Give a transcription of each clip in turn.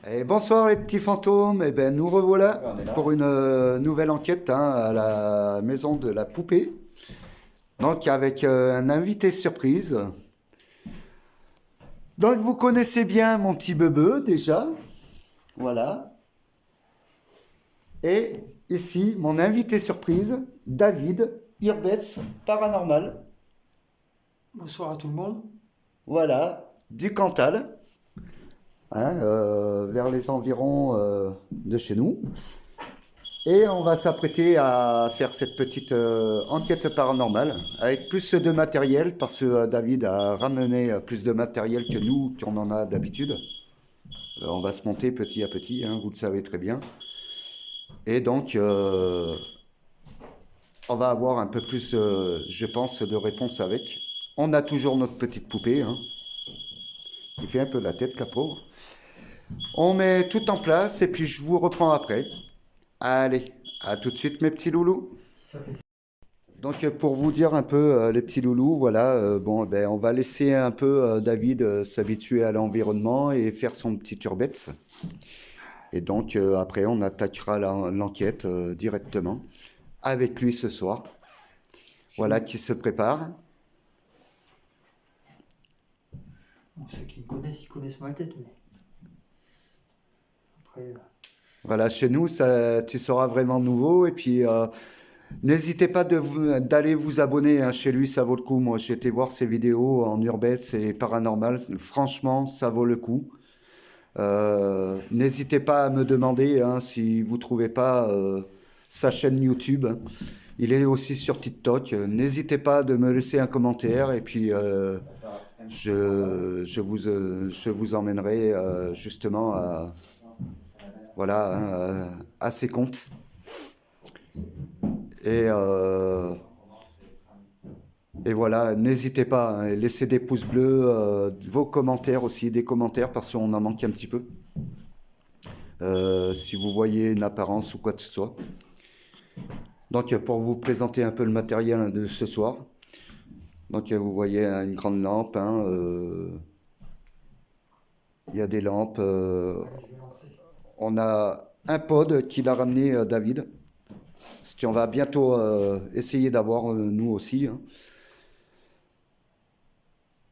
Et bonsoir les petits fantômes, et ben nous revoilà pour une nouvelle enquête à la maison de la poupée. Donc avec un invité surprise. Donc vous connaissez bien mon petit bebeu déjà, voilà. Et ici mon invité surprise, David Irbetz Paranormal, Bonsoir à tout le monde. voilà, du Cantal, vers les environs de chez nous. Et on va s'apprêter à faire cette petite enquête paranormale avec plus de matériel parce que David a ramené plus de matériel que nous, qu'on en a d'habitude. On va se monter petit à petit, vous le savez très bien. Et donc, on va avoir un peu plus, je pense, de réponses avec. On a toujours notre petite poupée, qui fait un peu la tête, la pauvre. On met tout en place et puis je vous reprends après. Allez, à tout de suite mes petits loulous. Donc pour vous dire un peu les petits loulous, voilà, on va laisser un peu David s'habituer à l'environnement et faire son petit urbex. Et donc après on attaquera l'enquête directement avec lui ce soir. Voilà qui se prépare. Bon, ceux qui me connaissent, ils connaissent ma tête, mais après, Voilà, chez nous, ça, tu seras vraiment nouveau. Et puis, n'hésitez pas d'aller vous abonner chez lui, ça vaut le coup. Moi, j'ai été voir ses vidéos en urbex et paranormal. Franchement, ça vaut le coup. N'hésitez pas à me demander si vous trouvez pas sa chaîne YouTube. Il est aussi sur TikTok. N'hésitez pas de me laisser un commentaire et puis je vous emmènerai justement à ses comptes. Et, euh, et voilà, n'hésitez pas, laissez des pouces bleus, vos commentaires aussi, des commentaires parce qu'on en manque un petit peu. Si vous voyez une apparence ou quoi que ce soit. Donc pour vous présenter un peu le matériel de ce soir. Donc vous voyez une grande lampe, il y a des lampes. On a un pod qu'il a ramené David. Ce qu'on va bientôt essayer d'avoir nous aussi.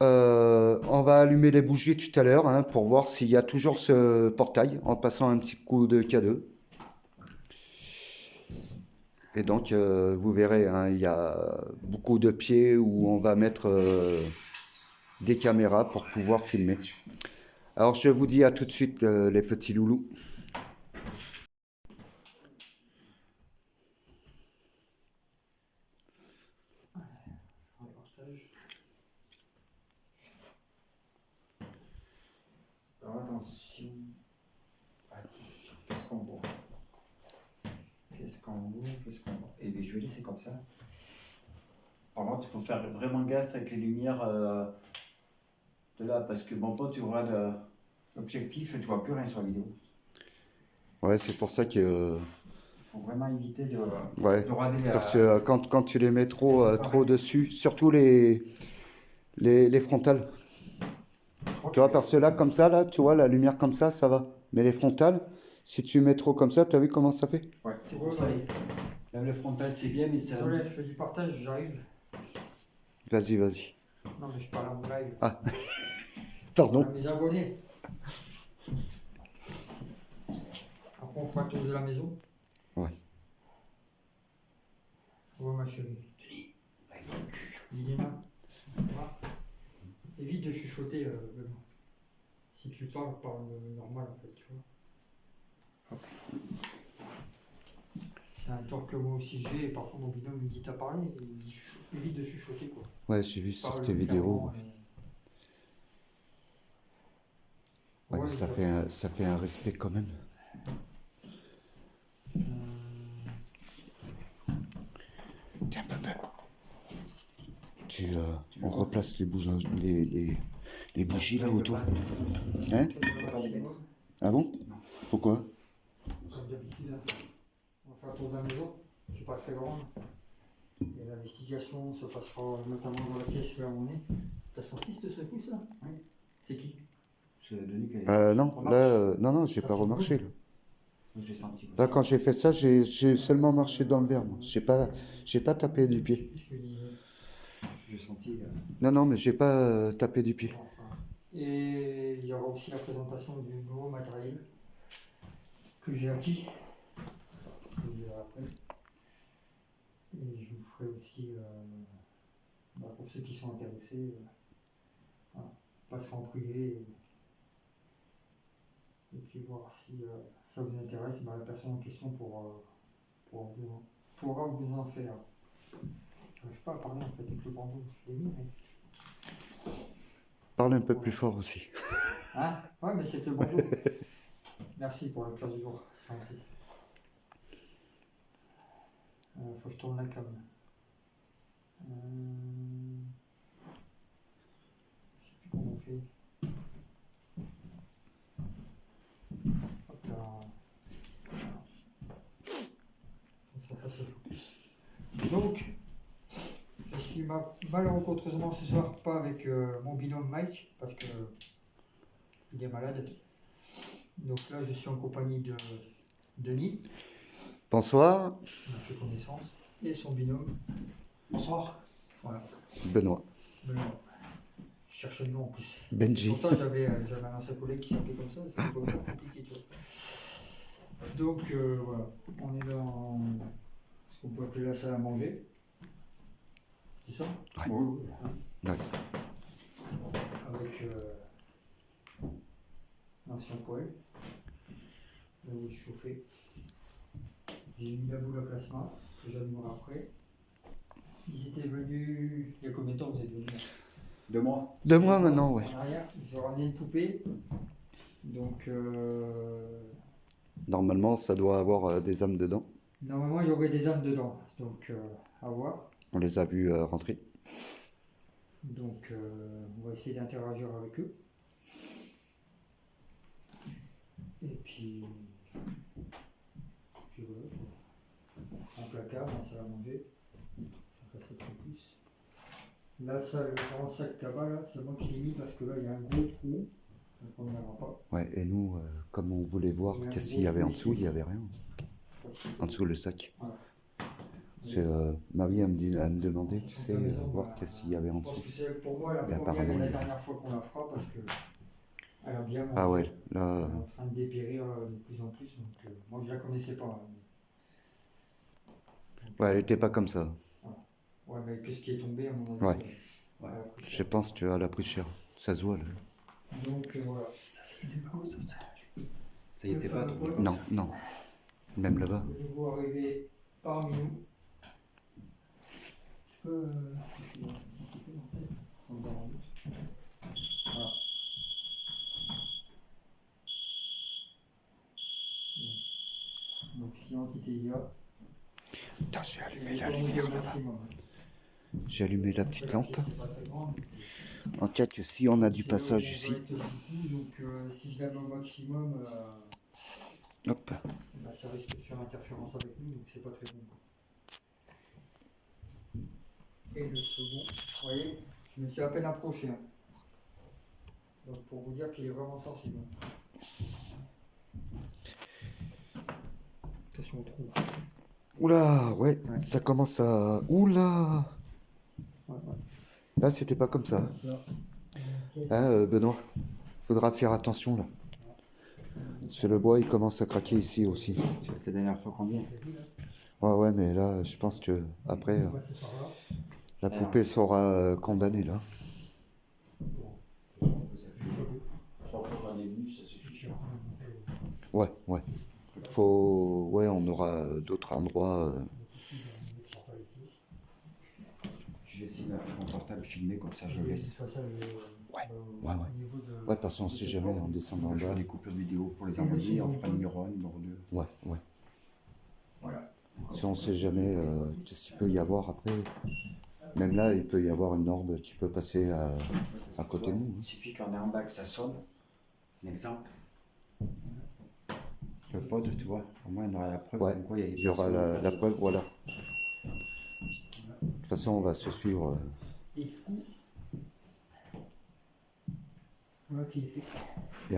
On va allumer les bougies tout à l'heure pour voir s'il y a toujours ce portail en passant un petit coup de K2. Et donc vous verrez, il y a beaucoup de pieds où on va mettre des caméras pour pouvoir filmer. Alors je vous dis à tout de suite les petits loulous. alors attention. Qu'est-ce qu'on voit? Qu'est-ce qu'on voit? Qu'est-ce qu'on voit? Et bien, je vais laisser comme ça. Par contre, il faut faire vraiment gaffe avec les lumières de là, parce que bon, quand tu regardes l'objectif, tu vois plus rien sur la vidéo. Ouais, c'est pour ça que... Il faut vraiment éviter de regarder la... parce que quand tu les mets trop dessus, surtout les frontales. Tu vois, parce que là, comme ça, là, tu vois, la lumière comme ça va. Mais les frontales, si tu mets trop comme ça, tu as vu comment ça fait? Ouais, c'est pour ça. Même le frontal, c'est bien, mais ça... Désolé, je fais du partage, j'arrive. Vas-y. Non, mais je parle en live. Ah, À pardon. mes abonnés. Après, on fera tour de la maison. Ouais. Où est ma chérie? Il est là. Voilà. Évite de chuchoter, Benoît. Si tu parles normal, en fait, tu vois. C'est un tort que moi aussi j'ai, et parfois mon binôme me dit t'as parlé, et il évite de chuchoter quoi. Ouais, j'ai vu sur Parle tes vidéos. clairement, Ouais, ouais, ça fait un respect quand même. euh, Tiens, papa. On replace les bougies, les bougies là autour. Hein? Ah bon? Pourquoi? Comme d'habitude, hein. On va faire le tour de la maison, je suis pas très grande. Et l'investigation se passera notamment dans la pièce là où on est. T'as senti cette secousse là? Oui. C'est qui? C'est Denis qui a Non, Remarche. là, non, j'ai Ça pas fait remarché là. J'ai senti. Là, quand j'ai fait ça, j'ai seulement marché dans le verre, moi. J'ai pas tapé du pied. Qu'est-ce que je disais? J'ai senti. Non, mais j'ai pas tapé du pied. Enfin. Et il y aura aussi la présentation du nouveau matériel que j'ai acquis. Que je verrai après. Et je vous ferai aussi, pour ceux qui sont intéressés, voilà, passer en privé et puis voir si ça vous intéresse. La personne en question pourra vous en faire. Je n'arrive pas à parler en fait avec le bandeau, je l'ai mis, mais... Parle un peu plus fort aussi. Hein? Ouais, mais c'est le bandeau. Merci pour le cœur du jour. Gentil. Faut que je tourne la cam. Je sais plus comment on fait. Hop là. Ça se fout. Donc, je suis malheureusement ce soir pas avec mon binôme Mike parce que il est malade. Donc là, je suis en compagnie de Denis. Bonsoir, On a fait connaissance. Et son binôme. Bonsoir. Voilà. Benoît. Benoît. Je cherchais le nom en plus. Benji. Pourtant, j'avais un ancien collègue qui s'appelait comme ça, c'est pas vraiment compliqué, tu vois. Donc, voilà. On est dans ce qu'on peut appeler la salle à manger. C'est ça? Ouais. Oui. Ouais. Avec l'ancien poêle. Là où je chauffais. J'ai mis la boule à plasma, que j'allumerai après. Ils étaient venus. Il y a combien de temps vous êtes venus là? 2 mois. 2 mois maintenant, ouais. En arrière, ils ont ramené une poupée. Donc, Normalement, ça doit avoir des âmes dedans. normalement, il y aurait des âmes dedans. Donc, à voir. On les a vus rentrer. Donc, on va essayer d'interagir avec eux. Et puis voilà. Un placard, un salle à manger. Ça passerait très plus. Là, ça, le grand sac cabas, là, c'est moi qui l'ai mis parce que là, il y a un gros trou. Donc, on n'en aura pas. Ouais, et nous, comme on voulait voir Il y a un qu'est-ce gros qu'il y avait en trou dessous, il ici. n'y avait rien. Parce que- En dessous, le sac. Voilà. C'est Marie, elle me demandait, tu sais, La maison, voir bah, qu'est-ce qu'il y avait en Je pense dessous. que c'est pour moi la Mais première apparemment, et la il y a- dernière fois qu'on la fera parce que elle a bien mangé. Ah ouais, Elle là, est en train de dépérir de plus en plus. Donc, moi, je la connaissais pas. Hein. Donc, ouais, elle était pas comme ça. ouais, mais qu'est-ce qui est tombé à mon avis? Ouais. Elle a pris Je cher. pense qu'elle a pris cher. Ça se voit, là. Donc, voilà. Ça y était pas trop. Non, non. Même là-bas. Le nouveau arrivé parmi nous. Je peux. Je suis là. On va en doute. Voilà. Donc, si entité il y a. Putain, j'ai allumé la on est lumière au là-bas. maximum. J'ai allumé la petite lampe. C'est pas très grand. En cas que si on a du C'est passage on ici. va être beaucoup, donc si je la mets au maximum, Hop. bah, ça risque de faire interférence avec nous, donc c'est pas très bon. Quoi. Et le second, vous voyez, je me suis à peine approché. Hein. Donc pour vous dire qu'il est vraiment sensible. Attention au trou. Oula, ouais, ça commence à... Oula. Ouais, ouais. Là, c'était pas comme ça. Là. Hein, Benoît? Faudra faire attention, là. C'est le bois, il commence à craquer ici aussi. C'est la dernière fois qu'on vient. Ouais, mais là, je pense que après, la poupée sera condamnée, là. 3 fois qu'on est venu, ça suffit. Ouais. faut... Ouais, on aura d'autres endroits. Je vais essayer avec mon portable filmer, comme ça je le laisse. Ouais, ouais. Ouais, de toute façon, on sait jamais en descendant en Je ferai bas. des coupures de vidéo pour les envoyer, on fera une neuron, bordeux. Ouais, ouais. Voilà. Si on sait jamais qu'est-ce qu'il peut y avoir après. Même là, il peut y avoir une orbe qui peut passer à côté de nous. Il suffit qu'on ait en bas que ça sonne. Un exemple. Le pod, tu vois, au moins on aura la preuve Ouais, comme quoi il y a des il y aura personnes. la preuve, voilà. De toute façon, on va se suivre. Et du coup, voilà qui est fait. Et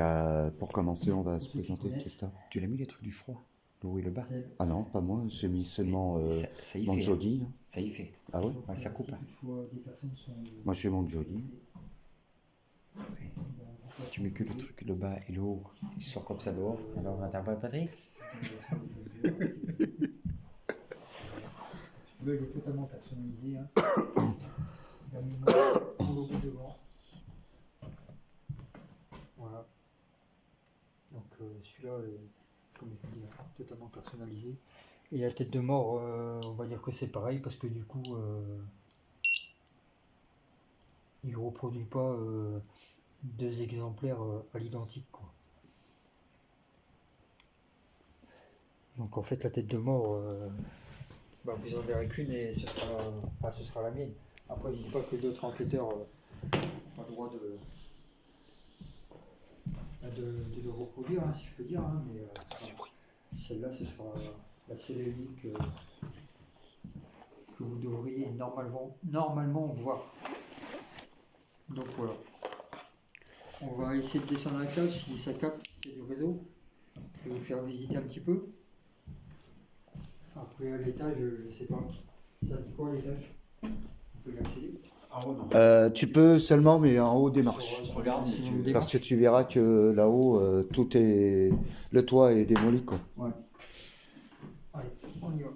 pour commencer, on va se présenter. Qu'est-ce que t'as? Tu l'as mis les trucs du froid, le haut et le bas. Ah non, pas moi. J'ai mis seulement Ça y mon fait. jody. Hein. Ça y fait. Ah ouais? Ouais, ça coupe. Hein. Moi, j'ai mon jody. Ouais. Tu mets que le truc, le bas et le haut. Tu sors comme ça dehors. Alors, t'as pas Patrick? Celui-là, il est totalement personnalisé. Hein. Il a mis mon logo devant. Voilà. Donc celui-là est, comme je vous dis, totalement personnalisé. Et la tête de mort, on va dire que c'est pareil parce que du coup, il ne reproduit pas deux exemplaires à l'identique, quoi. Donc en fait, la tête de mort, vous en verrez qu'une et ce sera la mienne. Après, je ne dis pas que d'autres enquêteurs ont le droit de le reproduire, hein, si je peux dire, hein, mais celle-là, ce sera la seule et unique que vous devriez normalement voir. Donc voilà. On va essayer de descendre la cage si ça capte, s'il y a du réseau. Je vais vous faire visiter un petit peu. Après à l'étage, je sais pas. Ça dit quoi à l'étage? On peut y accéder. En haut, non. Tu peux seulement, mais en haut des marches. Regarde, Si tu- on Parce que démarche. tu verras que là-haut, tout est... Le toit est démoli, quoi. Ouais. Allez, on y va.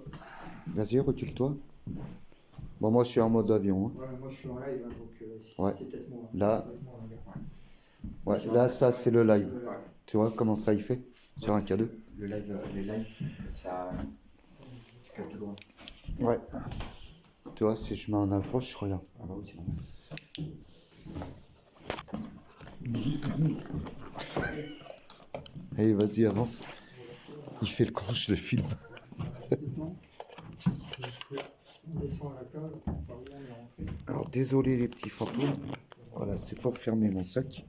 Vas-y, recule-toi. Bon, moi, je suis en mode avion. Hein. Ouais, moi je suis en live, hein, donc Ouais. c'est peut-être moi. Là. C'est peut-être moi, les gars. Ouais, là, ça, c'est le live. Ouais. Tu vois comment ça il fait sur un parce que K2? Le live, les lives, ça. Tu captes loin. Ouais. Tu vois, si je m'en approche, regarde. Ah bah oui, c'est normal. Allez, vas-y, avance. Il fait le con, je le filme. On descend à la cage, par où on est rentré. Alors, désolé les petits fantômes. Voilà, c'est pour fermer mon sac.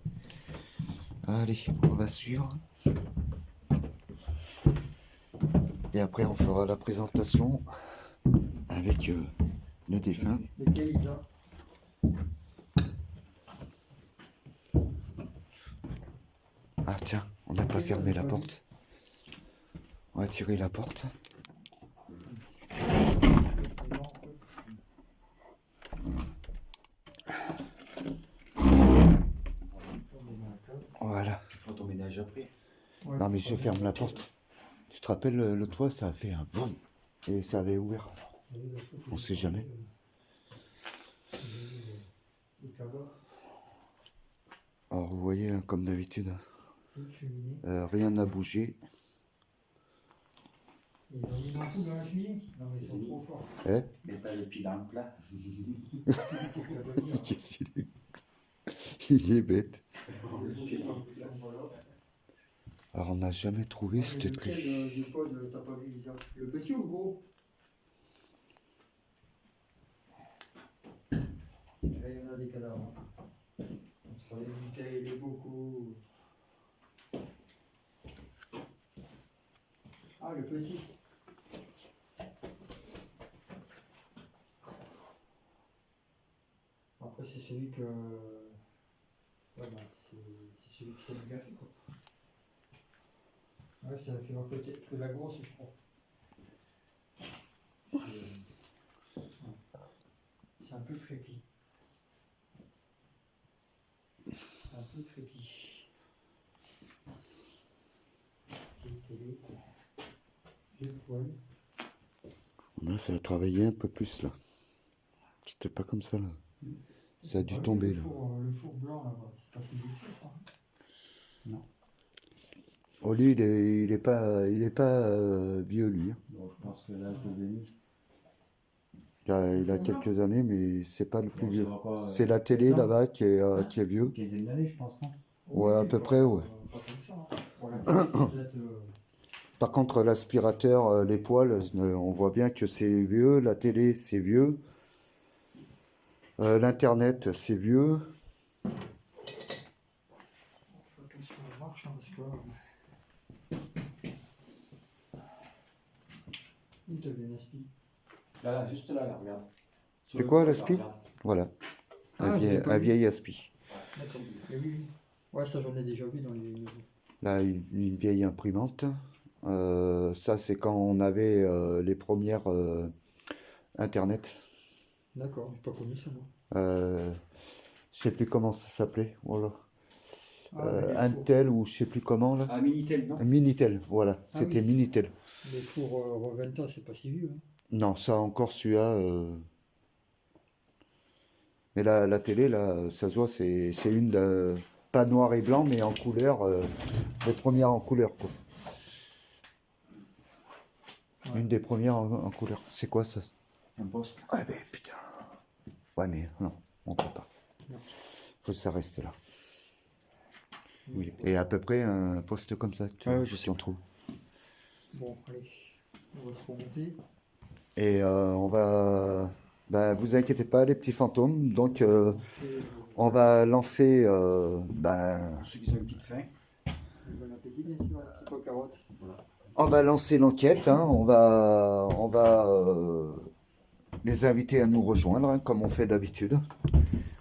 Allez, on va suivre. Et après, on fera la présentation avec le défunt. Lequel il a? Ah tiens, on n'a pas fermé la porte. On va tirer la porte. Voilà. Tu feras ton ménage après. Ouais, Non mais je ferme la porte. Tu te rappelles, le toit, ça a fait un boum. Et ça avait ouvert. On sait jamais. Alors vous voyez, hein, comme d'habitude, rien n'a bougé. Ils ont mis un coup dans la cheminée? Non mais ils sont trop forts. Eh? Mais pas le pied dans le plat. Qu'est-ce qu'il est? Il est bête. Alors on n'a jamais trouvé cette clé. Du pod, t'as pas vu Lisa? Le petit ou le gros? Là il y en a des cadavres. Entre les bouteilles, les bocaux. Ah le petit. Après c'est celui que... Ouais, bah, c'est celui qui s'est bien fait quoi. Ouais, je t'avais fait voir peut-être que la grosse, je crois. C'est un peu crépi. C'est un peu crépi. J'ai le poil. On a fait travailler un peu plus là. C'était pas comme ça là. Ça a dû tomber là. Le four blanc là-bas, c'est pas si difficile ça. Non. Oh, lui, il est pas vieux, lui, hein. Bon, je pense que l'âge de Denis, Il a quelques années, mais c'est pas le plus bon, vieux. ça va pas, C'est la télé 7 ans, là-bas qui est vieux. une quinzaine d'années, je pense, non? Ouais, à peu près, ouais. Pas comme ça. Hein. Voilà, peut-être, Par contre, l'aspirateur, les poêles, on voit bien que c'est vieux. La télé, c'est vieux. L'Internet, c'est vieux. faut attention à la marche, hein, parce que où t'as bien aspi. Là, juste là, regarde. Sur C'est le quoi, côté, l'aspi? regarde. Voilà. Ah, je l'ai pas Un vu. vieil aspi. D'accord. Mais oui, oui. Ouais, ça j'en ai déjà vu dans les maisons. Là, une vieille imprimante. Ça, c'est quand on avait les premières Internet. D'accord, j'ai pas connu ça moi. Je sais plus comment ça s'appelait. Voilà. Ah, mais les fours, Intel ou je sais plus comment là. Ah, Minitel, non? Minitel, voilà. Ah C'était oui. Minitel. les fours Roventa, c'est pas si vieux. Hein. Non, ça encore celui-là. Mais la télé, là, ça se voit, c'est une pas noir et blanc, mais en couleur. Les premières en couleur, quoi. Ouais. Une des premières en couleur. C'est quoi ça? Un poste. Ah ben putain. Ouais, mais non, on peut pas. Non. Faut que ça reste là. Oui. Et à peu près un poste comme ça, si on trouve. Bon, allez, on va se remonter. Et on va. Ben, vous inquiétez pas, les petits fantômes. Donc, on va lancer. Pour ceux qui ont une petite faim. Bon appétit, bien sûr, un petit peu carotte. On va lancer l'enquête. Hein. On va les inviter à nous rejoindre, hein, comme on fait d'habitude.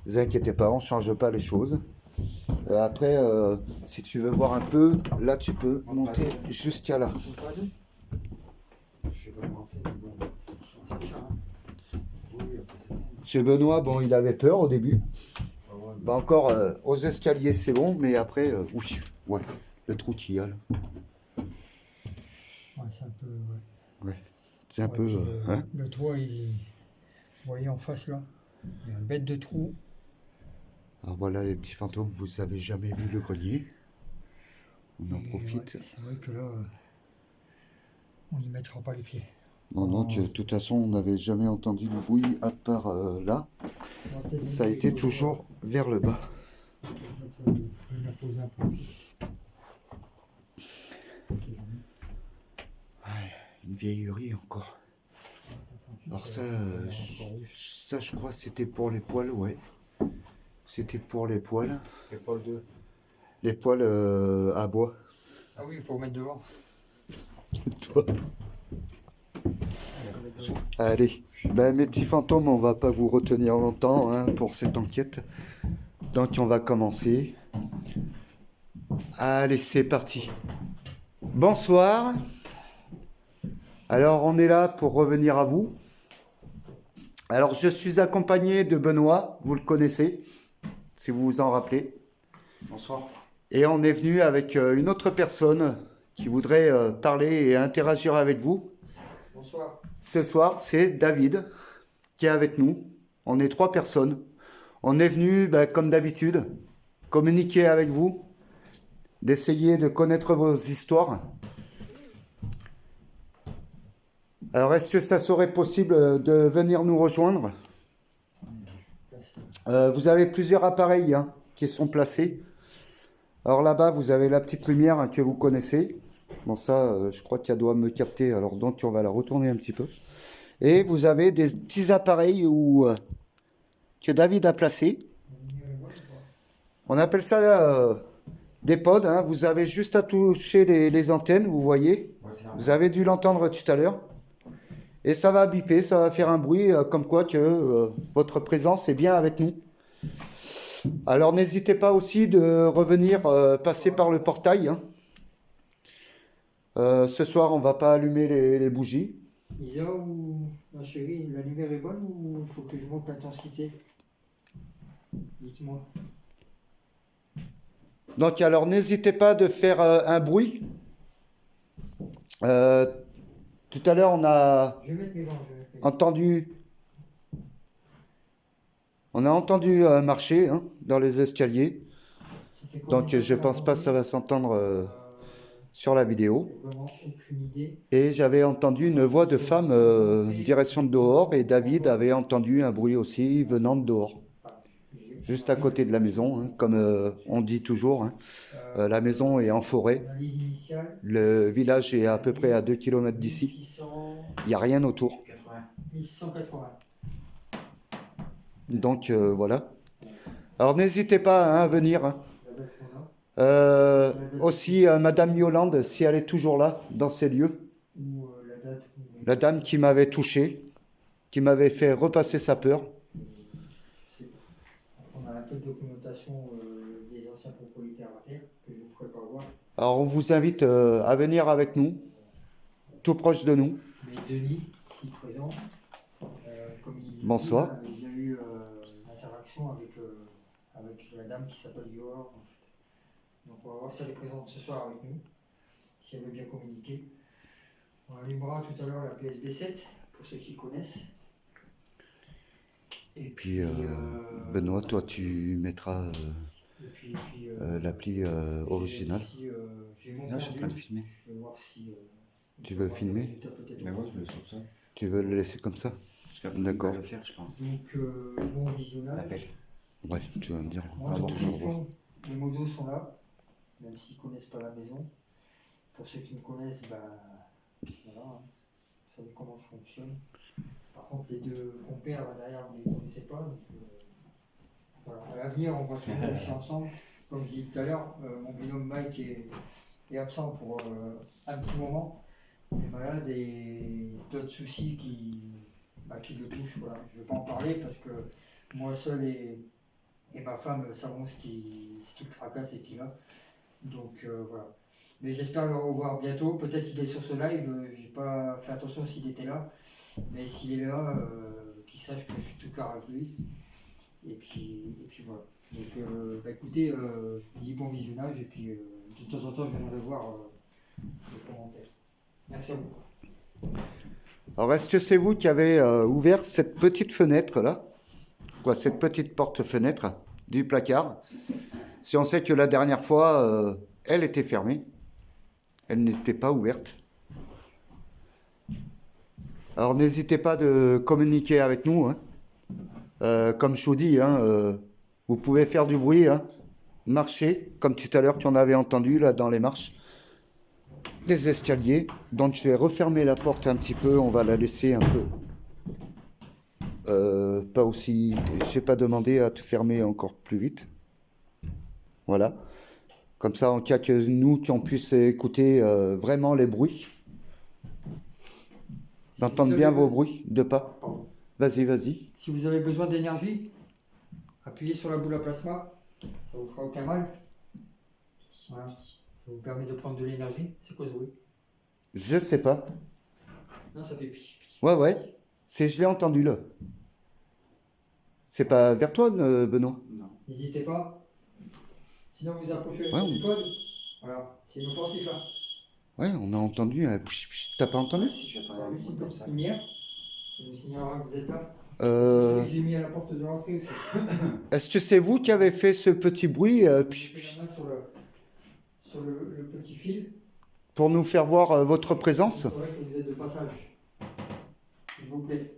Vous inquiétez pas, on change pas les choses. Après, si tu veux voir un peu, là, tu peux monter jusqu'à là. On va aller. Je sais pas comment c'est. Bon. C'est ça, hein. Oui, après c'est bien. Monsieur Benoît, bon, il avait peur au début. Ah ouais, Bah encore, aux escaliers, c'est bon, mais après, oui, ouais, le trou qu'il y a là. Ouais, c'est un peu. Ouais, c'est un Ouais, peu. puis Hein. le toit, vous voyez en face là, il y a un bête de trou. Alors voilà, les petits fantômes, vous avez jamais vu le grenier. On en Et profite. ouais, c'est vrai que là, on n'y mettra pas les pieds. Non, non, de toute façon, on n'avait jamais entendu du bruit à part là. On va peut-être Ça a mettre été les toujours vers le bas. Je vais la poser un peu. Une vieillerie encore. Alors ça, je crois, c'était pour les poils, ouais. C'était pour les poils. Épaule 2. Les poils à bois. Ah oui, il faut mettre devant. Toi. Allez, ben, mes petits fantômes, on va pas vous retenir longtemps hein, pour cette enquête. Donc on va commencer. Allez, c'est parti. Bonsoir. Alors on est là pour revenir à vous. Alors je suis accompagné de Benoît, vous le connaissez, si vous vous en rappelez. Bonsoir. Et on est venu avec une autre personne qui voudrait parler et interagir avec vous. Bonsoir. Ce soir, c'est David qui est avec nous. On est 3 personnes. On est venu, comme d'habitude, communiquer avec vous, d'essayer de connaître vos histoires. Alors, est-ce que ça serait possible de venir nous rejoindre? Vous avez plusieurs appareils hein, qui sont placés. Alors là-bas, vous avez la petite lumière hein, que vous connaissez. Bon, ça, je crois qu'elle doit me capter. Alors, donc, on va la retourner un petit peu. Et vous avez des petits appareils que David a placés. On appelle ça des pods. Hein. Vous avez juste à toucher les antennes, vous voyez. Ouais, c'est Vous avez dû l'entendre tout à l'heure. Et ça va biper, ça va faire un bruit comme quoi que votre présence est bien avec nous. Alors n'hésitez pas aussi de revenir passer par le portail. Hein. Ce soir, on va pas allumer les bougies. Isa ou ma chérie, la lumière est bonne ou il faut que je monte l'intensité? Dites-moi. Donc alors n'hésitez pas de faire un bruit. Tout à l'heure, on a Je vais mettre mes gants, je vais mettre mes gants. entendu marcher hein, dans les escaliers. C'était combien Donc de temps je qu'on a pense pas que ça entendu va s'entendre sur la vidéo. J'ai vraiment aucune idée. Et j'avais entendu une voix de femme direction de dehors. Et David avait entendu un bruit aussi venant de dehors. Juste à côté de la maison, hein, comme on dit toujours. Hein. La maison est en forêt. Analyse initiale. Le village est à peu près à 2 km d'ici. 1600, Il n'y a rien autour. 80. 1680. Donc voilà. Alors n'hésitez pas hein, à venir. Hein. La date qu'on a. Aussi Madame Yolande, si elle est toujours là, dans ces lieux. Ou la date. La dame qui m'avait touché, qui m'avait fait repasser sa peur. Je sais pas. On a un peu de documentation des anciens propriétaires à terre que je ne vous ferai pas voir. Alors on vous invite à venir avec nous, tout proche de nous. Mais Denis, ici présent, comme il Bonsoir. dit, il y a eu une interaction avec la dame qui s'appelle Yoor. Donc on va voir si elle est présente ce soir avec nous, si elle veut bien communiquer. On allumera tout à l'heure la PSB 7, pour ceux qui connaissent. Et Puis Benoît, toi tu mettras l'appli originale. Là, je suis en train de filmer. Je vais voir si. Tu veux filmer? Mais moi, je le sens ça. Tu veux le laisser comme ça? Parce qu'après, D'accord. il va le faire, je pense. Donc, bon visionnage. L'appel. Ouais, tu vas me dire. Moi, On de va toute toujours voir. façon, les modos sont là, même s'ils ne connaissent pas la maison. Pour ceux qui me connaissent, bah, voilà, hein, vous savez comment je fonctionne. Par contre, les deux compères là derrière, vous ne les connaissez pas. Donc, voilà. À l'avenir, on va tourner aussi ensemble. Comme je l'ai dit tout à l'heure, mon binôme Mike est absent pour un petit moment. Il est malade et d'autres soucis qui le touchent. Voilà. Je ne vais pas en parler parce que moi seul et ma femme savons ce qui le tracasse et qui là. Donc voilà. Mais j'espère le revoir bientôt. Peut-être qu'il est sur ce live. J'ai pas fait attention s'il était là. Mais s'il est là, qu'il sache que je suis tout cœur avec lui. Et puis voilà. Donc écoutez, je vous dis bon visionnage et puis de temps en temps je viendrai voir les commentaires. Merci à vous. Alors est-ce que c'est vous qui avez ouvert cette petite fenêtre là? Quoi, cette petite porte-fenêtre du placard? Si on sait que la dernière fois, elle était fermée. Elle n'était pas ouverte. Alors n'hésitez pas de communiquer avec nous. Hein. Comme je vous dis, hein, vous pouvez faire du bruit, hein, marcher, comme tout à l'heure tu en avais entendu là dans les marches des escaliers. Donc je vais refermer la porte un petit peu, on va la laisser un peu. Pas aussi. J'ai pas demandé à te fermer encore plus vite. Voilà. Comme ça, en cas que nous, qu'on puisse écouter vraiment les bruits. D'entendre bien vos bruits de pas. Pardon. Vas-y, vas-y. Si vous avez besoin d'énergie, appuyez sur la boule à plasma, ça vous fera aucun mal. Voilà. Ça vous permet de prendre de l'énergie. C'est quoi ce bruit? Je sais pas. Non, ça fait pich, pich. Ouais. Je l'ai entendu là. C'est pas vers toi, Benoît? Non. N'hésitez pas. Sinon, vous approchez Ouais, du code. Voilà, c'est inoffensif. Hein. Ouais, on a entendu. T'as pas entendu? Si j'attends Alors, un juste une comme petite ça. lumière. Ça vous signalera que vous êtes là. C'est Euh, celui que j'ai mis à la porte de l'entrée aussi. Est-ce que c'est vous qui avez fait ce petit bruit Mettez la main sur le petit fil. pour nous faire voir votre présence? C'est vrai que vous êtes de passage. S'il vous plaît.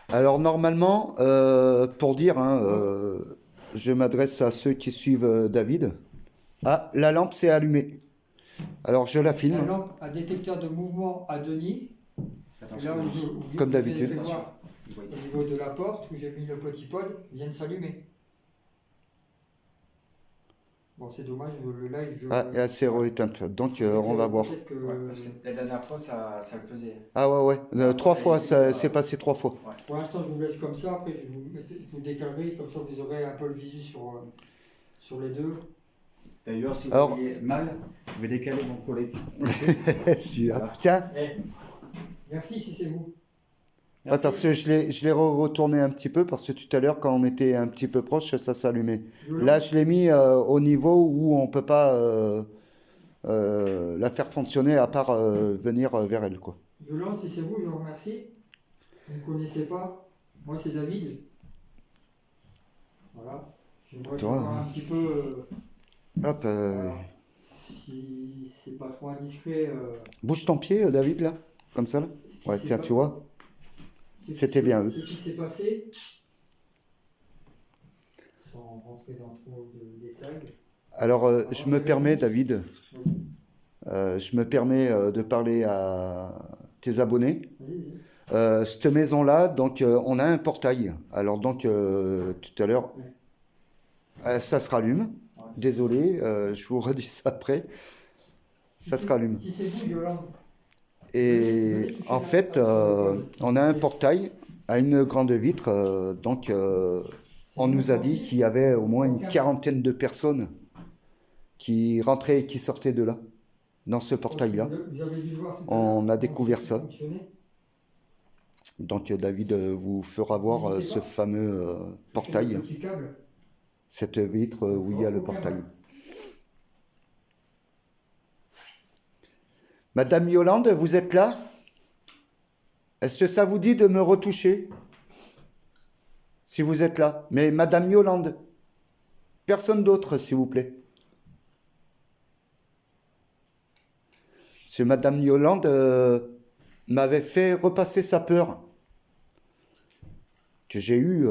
Alors normalement, pour dire, hein, je m'adresse à ceux qui suivent David. Ah, la lampe s'est allumée. Alors je la filme. La lampe à détecteur de mouvement à Denis. Et Attention. là où Comme vous avez d'habitude. fait voir Il voit. au niveau de la porte où j'ai mis le petit pod, vient de s'allumer. Bon, c'est dommage, le live. Ah, elle s'est rééteinte. Donc on va voir. Peut-être que- Ouais, parce que la dernière fois, ça le faisait. Ah ouais. 3 fois, ça s'est passé 3 fois. Pour l'instant, je vous laisse comme ça. Après, je vous décalerai. Comme ça, vous aurez un peu le visu sur les deux. D'ailleurs, si vous Alors- voyez mal, je vais décaler mon collègue. Celui-là. Tiens, Merci si c'est vous. Merci. attends, je l'ai retourné un petit peu parce que tout à l'heure, quand on était un petit peu proche, ça s'allumait. Là, je l'ai mis au niveau où on peut pas la faire fonctionner à part venir vers elle, quoi. Yolande, si c'est vous, je vous remercie. Vous ne me connaissez pas. Moi, c'est David. Voilà. J'aimerais Toi, savoir un petit peu. Hop. Voilà. si c'est pas trop indiscret, Bouge ton pied, David, là. Comme ça, là. ce qui Ouais, s'est tiens, pas- tu vois. ce qui C'était s'est- bien eux. Ce qui s'est passé, sans rentrer dans trop de détails. Alors, je me permets, David, Vas-y, je me permets de parler à tes abonnés. vas-y. Cette maison-là, donc, on a un portail. Alors, donc, tout à l'heure, ça se rallume. Ouais. Désolé, je vous redis ça après. Ça se rallume. Si c'est vous, Yolande. Et Venez toucher en la- fait, la- on a un portail à une grande vitre. Donc, on nous a dit qu'il y avait au moins une quarantaine de personnes qui rentraient et qui sortaient de là, dans ce portail-là. Vous avez dû voir tout à On l'heure a découvert comment ça. fonctionnait. Donc, David vous fera voir N'hésitez ce pas. fameux portail, Le petit câble. cette vitre où il y a le portail. Madame Yolande, vous êtes là? Est-ce que ça vous dit de me retoucher? Si vous êtes là. Mais Madame Yolande, personne d'autre, s'il vous plaît. Parce que Madame Yolande m'avait fait repasser sa peur. Que j'ai eu.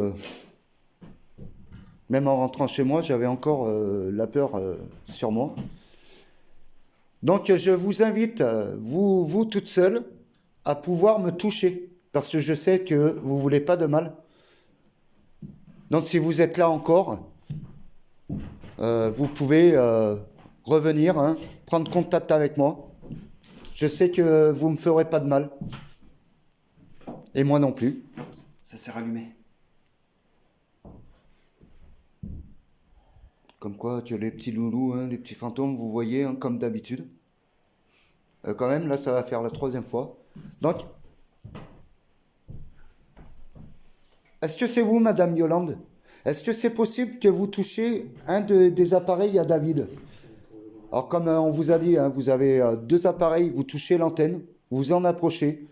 Même en rentrant chez moi, j'avais encore la peur sur moi. Donc je vous invite, vous toute seule, à pouvoir me toucher. Parce que je sais que vous ne voulez pas de mal. Donc si vous êtes là encore, vous pouvez revenir, hein, prendre contact avec moi. Je sais que vous ne me ferez pas de mal. Et moi non plus. Ça s'est rallumé. Comme quoi, que les petits loulous, hein, les petits fantômes, vous voyez, hein, comme d'habitude. Quand même, là, ça va faire la 3e fois. Donc, est-ce que c'est vous, Madame Yolande? Est-ce que c'est possible que vous touchiez un des appareils à David? Alors, comme on vous a dit, hein, vous avez 2 appareils, vous touchez l'antenne, vous en approchez,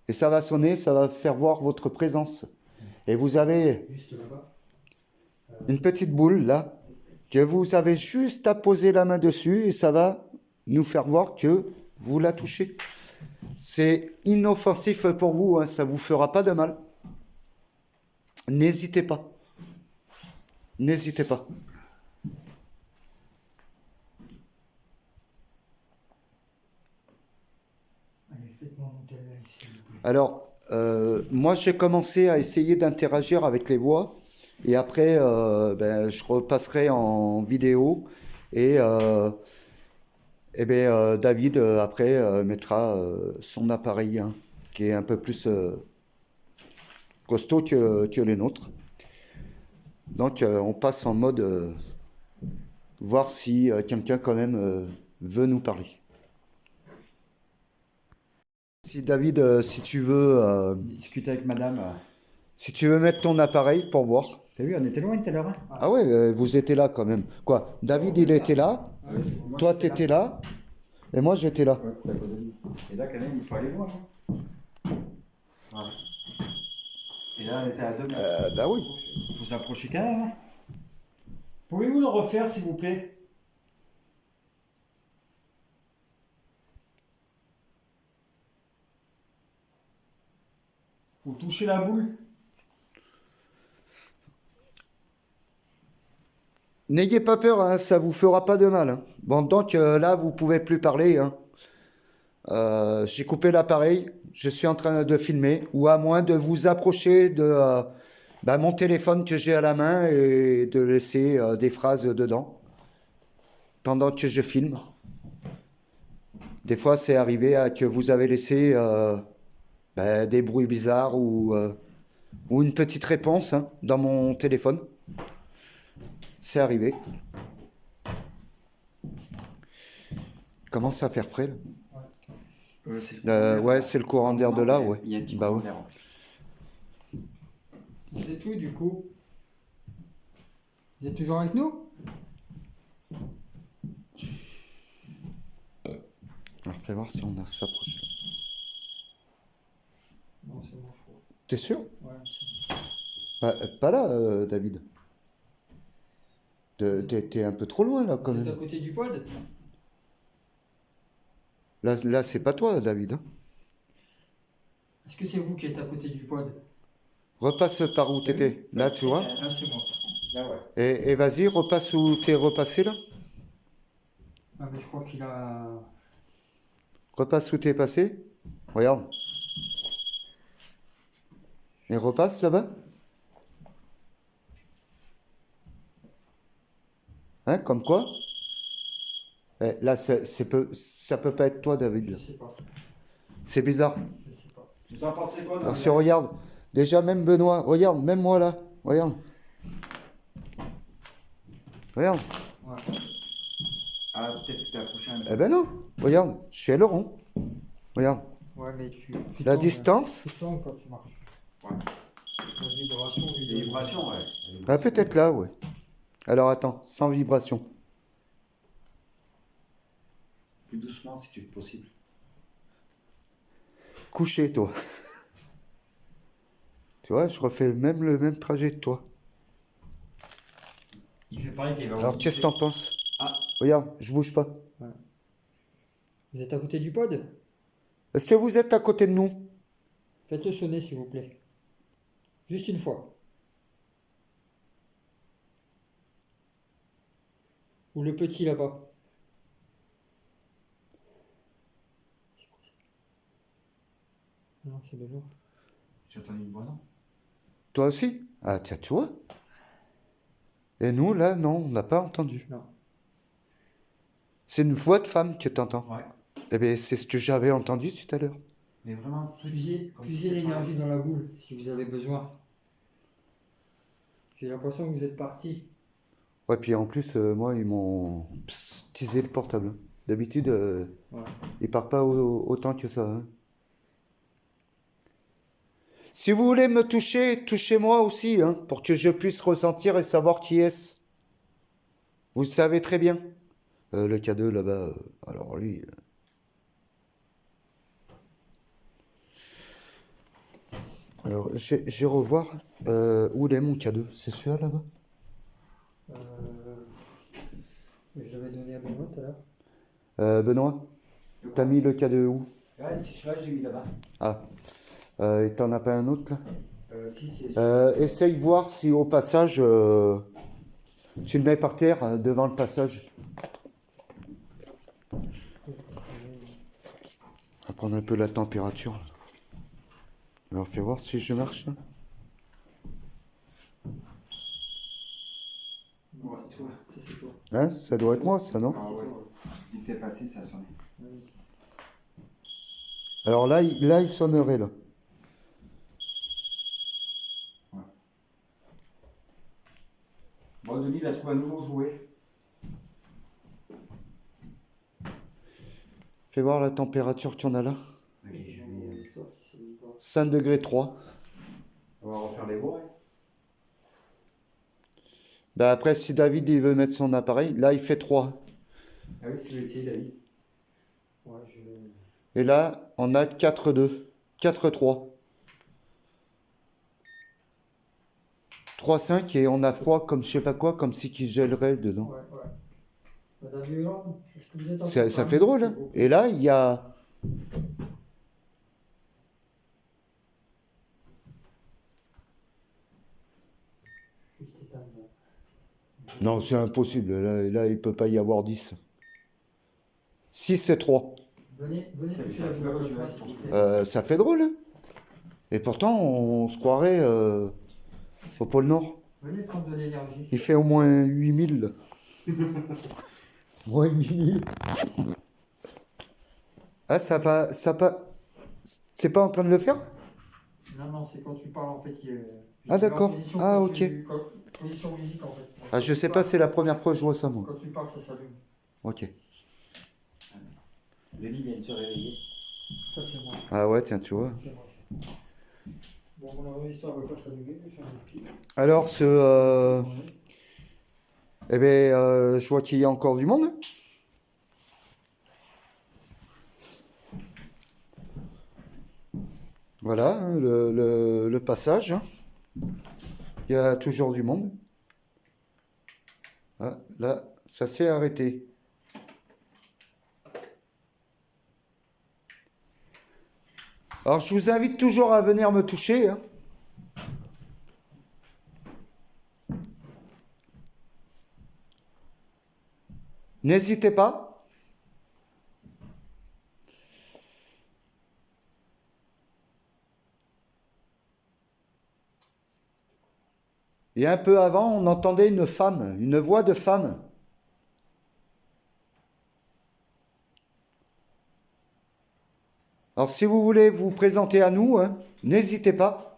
et ça va sonner, ça va faire voir votre présence. Et vous avez Juste là-bas. une petite boule, là, que vous avez juste à poser la main dessus, et ça va nous faire voir que vous la touchez. C'est inoffensif pour vous, hein, ça ne vous fera pas de mal. N'hésitez pas. N'hésitez pas. Allez, faites-moi monter là, s'il vous plaît. Alors, moi, j'ai commencé à essayer d'interagir avec les voix. Et après, je repasserai en vidéo. Et, David, après, mettra son appareil, hein, qui est un peu plus costaud que les nôtres. Donc, on passe en mode voir si quelqu'un, quand même, veut nous parler. Si David, si tu veux, Discuter avec madame. si tu veux mettre ton appareil pour voir. T'as vu, on était loin tout à l'heure. Hein. Ah ouais, vous étiez là quand même. Quoi? David, il était là, toi, t'étais là, et moi, j'étais là. Ouais, t'as pas d'avis. Et là, quand même, il faut aller loin. Hein. Voilà. Et là, on était à 2 mètres. Bah oui. Il faut s'approcher quand même. Hein. Pouvez-vous le refaire, s'il vous plaît? Vous touchez la boule? N'ayez pas peur, hein, ça vous fera pas de mal. Hein. Bon, donc là, vous pouvez plus parler. Hein. J'ai coupé l'appareil, je suis en train de filmer, ou à moins de vous approcher de mon téléphone que j'ai à la main et de laisser des phrases dedans pendant que je filme. Des fois, c'est arrivé que vous avez laissé des bruits bizarres ou une petite réponse, hein, dans mon téléphone. C'est arrivé. Il commence à faire frais, là. Ouais, c'est le courant d'air de là, ouais. Il y a un petit Bah courant ouais. d'air. C'est tout du coup. Vous êtes toujours avec nous? Alors, fais voir si on a s'approche. Non, c'est bon, je crois. T'es sûr? Ouais, c'est bon. Pas là, David. T'es un peu trop loin, là, quand Vous êtes à même. côté du pod? Là c'est pas toi, David, hein. Est-ce que c'est vous qui êtes à côté du pod? Repasse par où t'étais. Là, tu vois. Là, c'est moi. Là, ouais. Et vas-y, repasse où t'es repassé, là. Ah, mais je crois qu'il a. Repasse où t'es passé. Regarde. Et repasse là-bas. Hein, comme quoi? Là, ça peut pas être toi, David, Je là. sais pas. C'est bizarre. Je sais pas. Vous en pensez quoi, Alors si on regarde, déjà même Benoît, regarde, même moi là, regarde. Regarde. Ouais. Ah, peut-être que t'es approché un peu. Eh ben non, regarde, je suis à le rond. Regarde. Ouais, mais tu La tombes, distance. Tu tombes quand tu marches. Ouais. La vibration du Les vibrations, ouais. Ah, peut-être là, ouais. Alors attends, sans vibration. Plus doucement, si tu es possible. Couché, toi. Tu vois, je refais le même trajet que toi. Il fait pareil qu'il va Alors qu'est-ce que t'en penses? Ah, Regarde, je bouge pas. Vous êtes à côté du pod? Est-ce que vous êtes à côté de nous? Faites-le sonner, s'il vous plaît. Juste une fois. Ou le petit là-bas. C'est quoi ça? Non, c'est Benoît. j'ai entendu une voix, non? Toi aussi? Ah tiens, tu vois? Et nous, là, non, on n'a pas entendu. Non. C'est une voix de femme que t'entends. Ouais. Eh bien, c'est ce que j'avais entendu tout à l'heure. Mais vraiment, Puisez, comme puisez si c'est l'énergie dans la boule si vous avez besoin. J'ai l'impression que vous êtes parti. Ouais, puis en plus, moi, ils m'ont teasé le portable. D'habitude, Ouais. il part pas autant que ça, hein. Si vous voulez me toucher, touchez-moi aussi, hein, pour que je puisse ressentir et savoir qui est-ce. Vous le savez très bien. Le K2 là-bas, alors lui. Alors, j'ai revoir. Où il est mon K2? C'est celui-là là-bas? Je l'avais donné à Benoît tout à l'heure. Benoît, t'as mis le K2 où? Ouais, c'est celui-là que j'ai mis là-bas. Ah. Et t'en as pas un autre là? Si, c'est. Essaye de voir si au passage, tu le mets par terre devant le passage. On va prendre un peu la température. Alors fais voir si je marche là. Ouais, toi. Ça, c'est toi. Hein, ça doit être moi ça, non? Ah ouais. Dès que t'es passé, ça a sonné. Alors là, il sonnerait là. Bon, Denis, il a trouvé un nouveau jouet. Fais voir la température qu'il y en a là. Allez, je vais. 5 degrés 3. On va refaire les bois. Bah après, si David il veut mettre son appareil, là il fait 3. Ah oui, si tu veux essayer, David. Ouais, je vais. Et là, on a 4-2. 4-3. 3-5 et on a froid comme je sais pas quoi, comme si qu'il gèlerait dedans. Ouais, ouais. Madame Yolande, est-ce que vous êtes en Ça fait drôle, hein. Et là, il y a... Juste éteindre. Non, c'est impossible. Là, il peut pas y avoir 10. 6 et 3. Venez Ça toucher fait la peur, boule, je vais s'il vous plaît. Ça fait drôle, hein. Et pourtant, on se croirait au pôle Nord. Venez prendre de l'énergie. Il fait au moins 8000. Là. Moins 8000. Ah, ça pas... C'est pas en train de le faire? Non, non, c'est quand tu parles en fait. Ah, d'accord. Ah, ok. Position musique en fait. Ah, je sais pas, c'est la première fois que je vois ça, moi. Quand tu parles, ça s'allume. Ok. Denis vient de se réveiller. Ça, c'est moi. Ah ouais, tiens, tu vois. C'est moi. Bon, mon enregistreur ne veut pas s'allumer, mais je suis un peu pile. Alors, eh bien, je vois qu'il y a encore du monde. Voilà, hein, le passage. Hein. Il y a toujours du monde. Ah, là, ça s'est arrêté. Alors, je vous invite toujours à venir me toucher, hein. N'hésitez pas. Et un peu avant, on entendait une femme, une voix de femme. Alors, si vous voulez vous présenter à nous, hein, n'hésitez pas.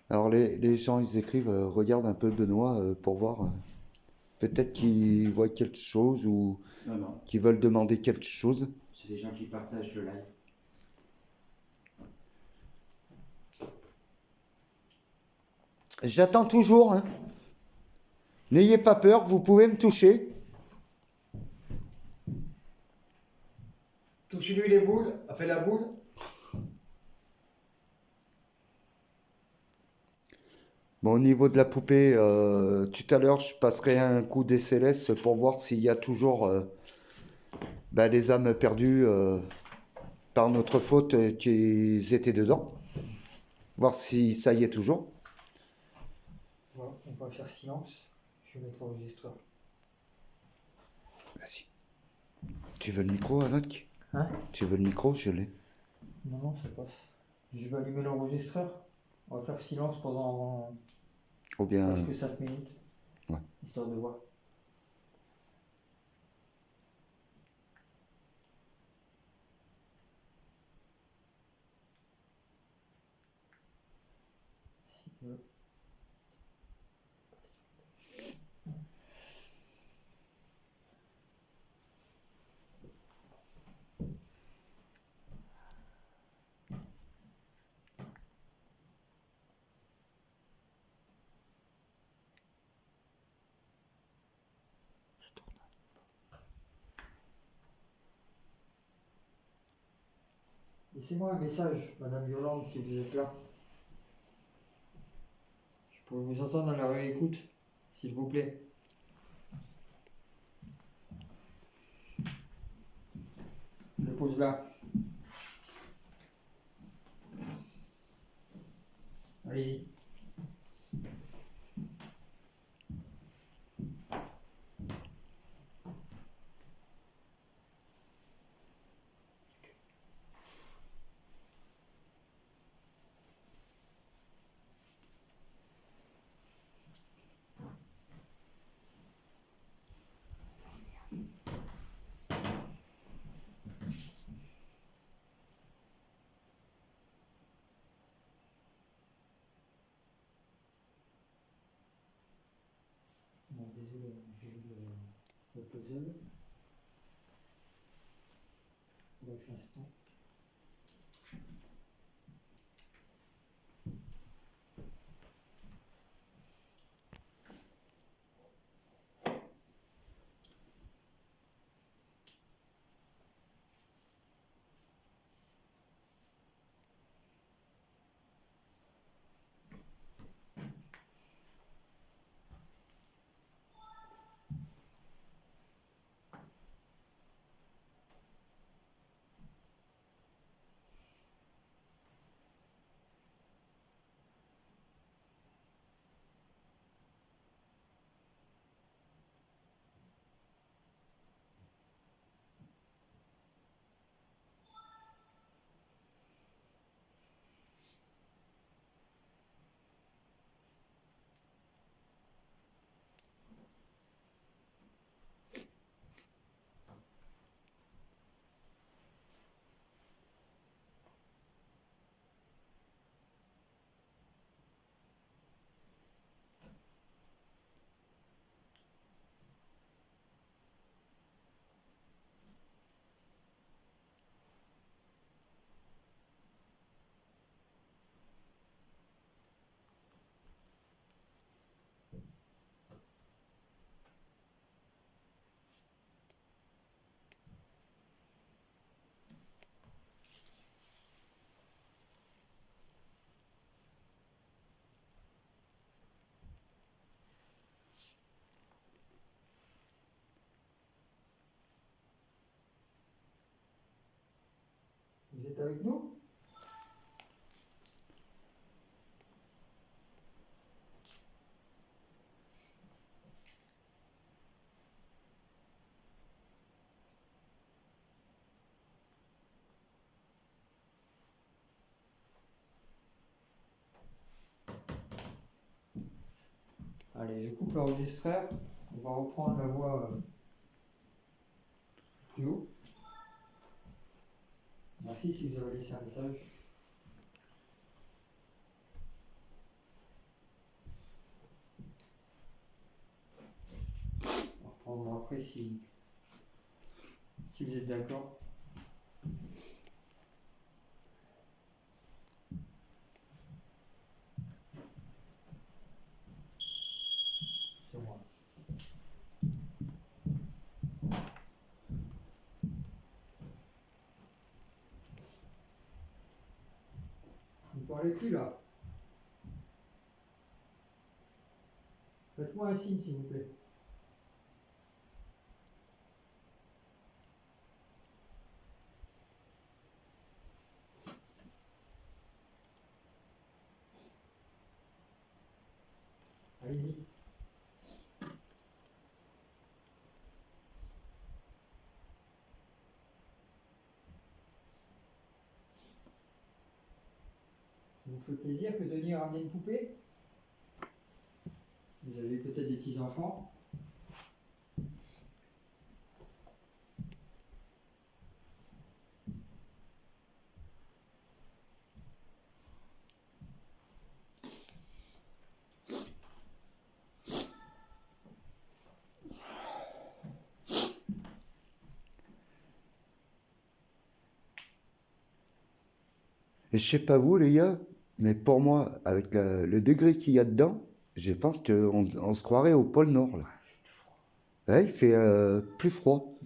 Alors, les gens, ils écrivent, regarde un peu Benoît pour voir. Peut-être qu'ils voient quelque chose ou Non, non, qu'ils veulent demander quelque chose. c'est des gens qui partagent le live. J'attends toujours, hein. N'ayez pas peur, vous pouvez me toucher. Touchez-lui les boules, a fait la boule. Bon, au niveau de la poupée, tout à l'heure, je passerai un coup d'SLS pour voir s'il y a toujours les âmes perdues par notre faute qui étaient dedans. Voir si ça y est toujours. Voilà, on va faire silence. Je vais mettre l'enregistreur. Vas-y. Tu veux le micro, Avak? Hein? Tu veux le micro? Je l'ai. Non, non, ça passe. Je vais allumer l'enregistreur. On va faire silence pendant Ou bien... presque 5 minutes. Ouais. Histoire de voir. Si tu veux. Laissez-moi un message, Madame Yolande, si vous êtes là. Je pourrais vous entendre à la réécoute, s'il vous plaît. Je le pose là. Allez-y. Bon, désolé, j'ai vu le puzzle. Bref, l'instant. Vous êtes avec nous? Allez, je coupe l'enregistreur. On va reprendre la voix plus haut. Merci si vous avez laissé un message. On va reprendre après si vous êtes d'accord. C'est moi. Vous ne parlez plus là. Faites-moi un signe s'il vous plaît. Allez-y. Ça vous fait plaisir que Denis a ramené une poupée? Vous avez peut-être des petits-enfants? Et je sais pas vous, les gars, mais pour moi, avec le degré qu'il y a dedans, je pense qu'on se croirait au pôle Nord, là. Ouais, il fait plus froid.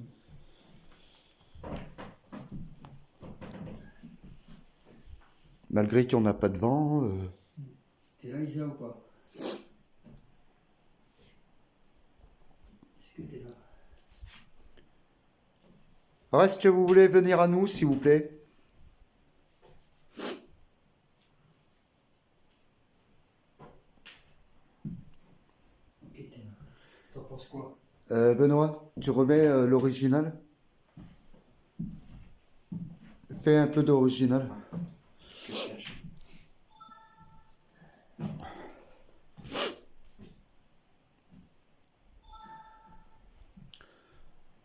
Malgré qu'on n'a pas de vent. T'es là, Isa, ou pas? Est-ce que t'es là? Alors, est-ce que vous voulez venir à nous, s'il vous plaît? Ok, t'es là. T'en penses quoi? Benoît, tu remets l'original? Fais un peu d'original. Je cherche.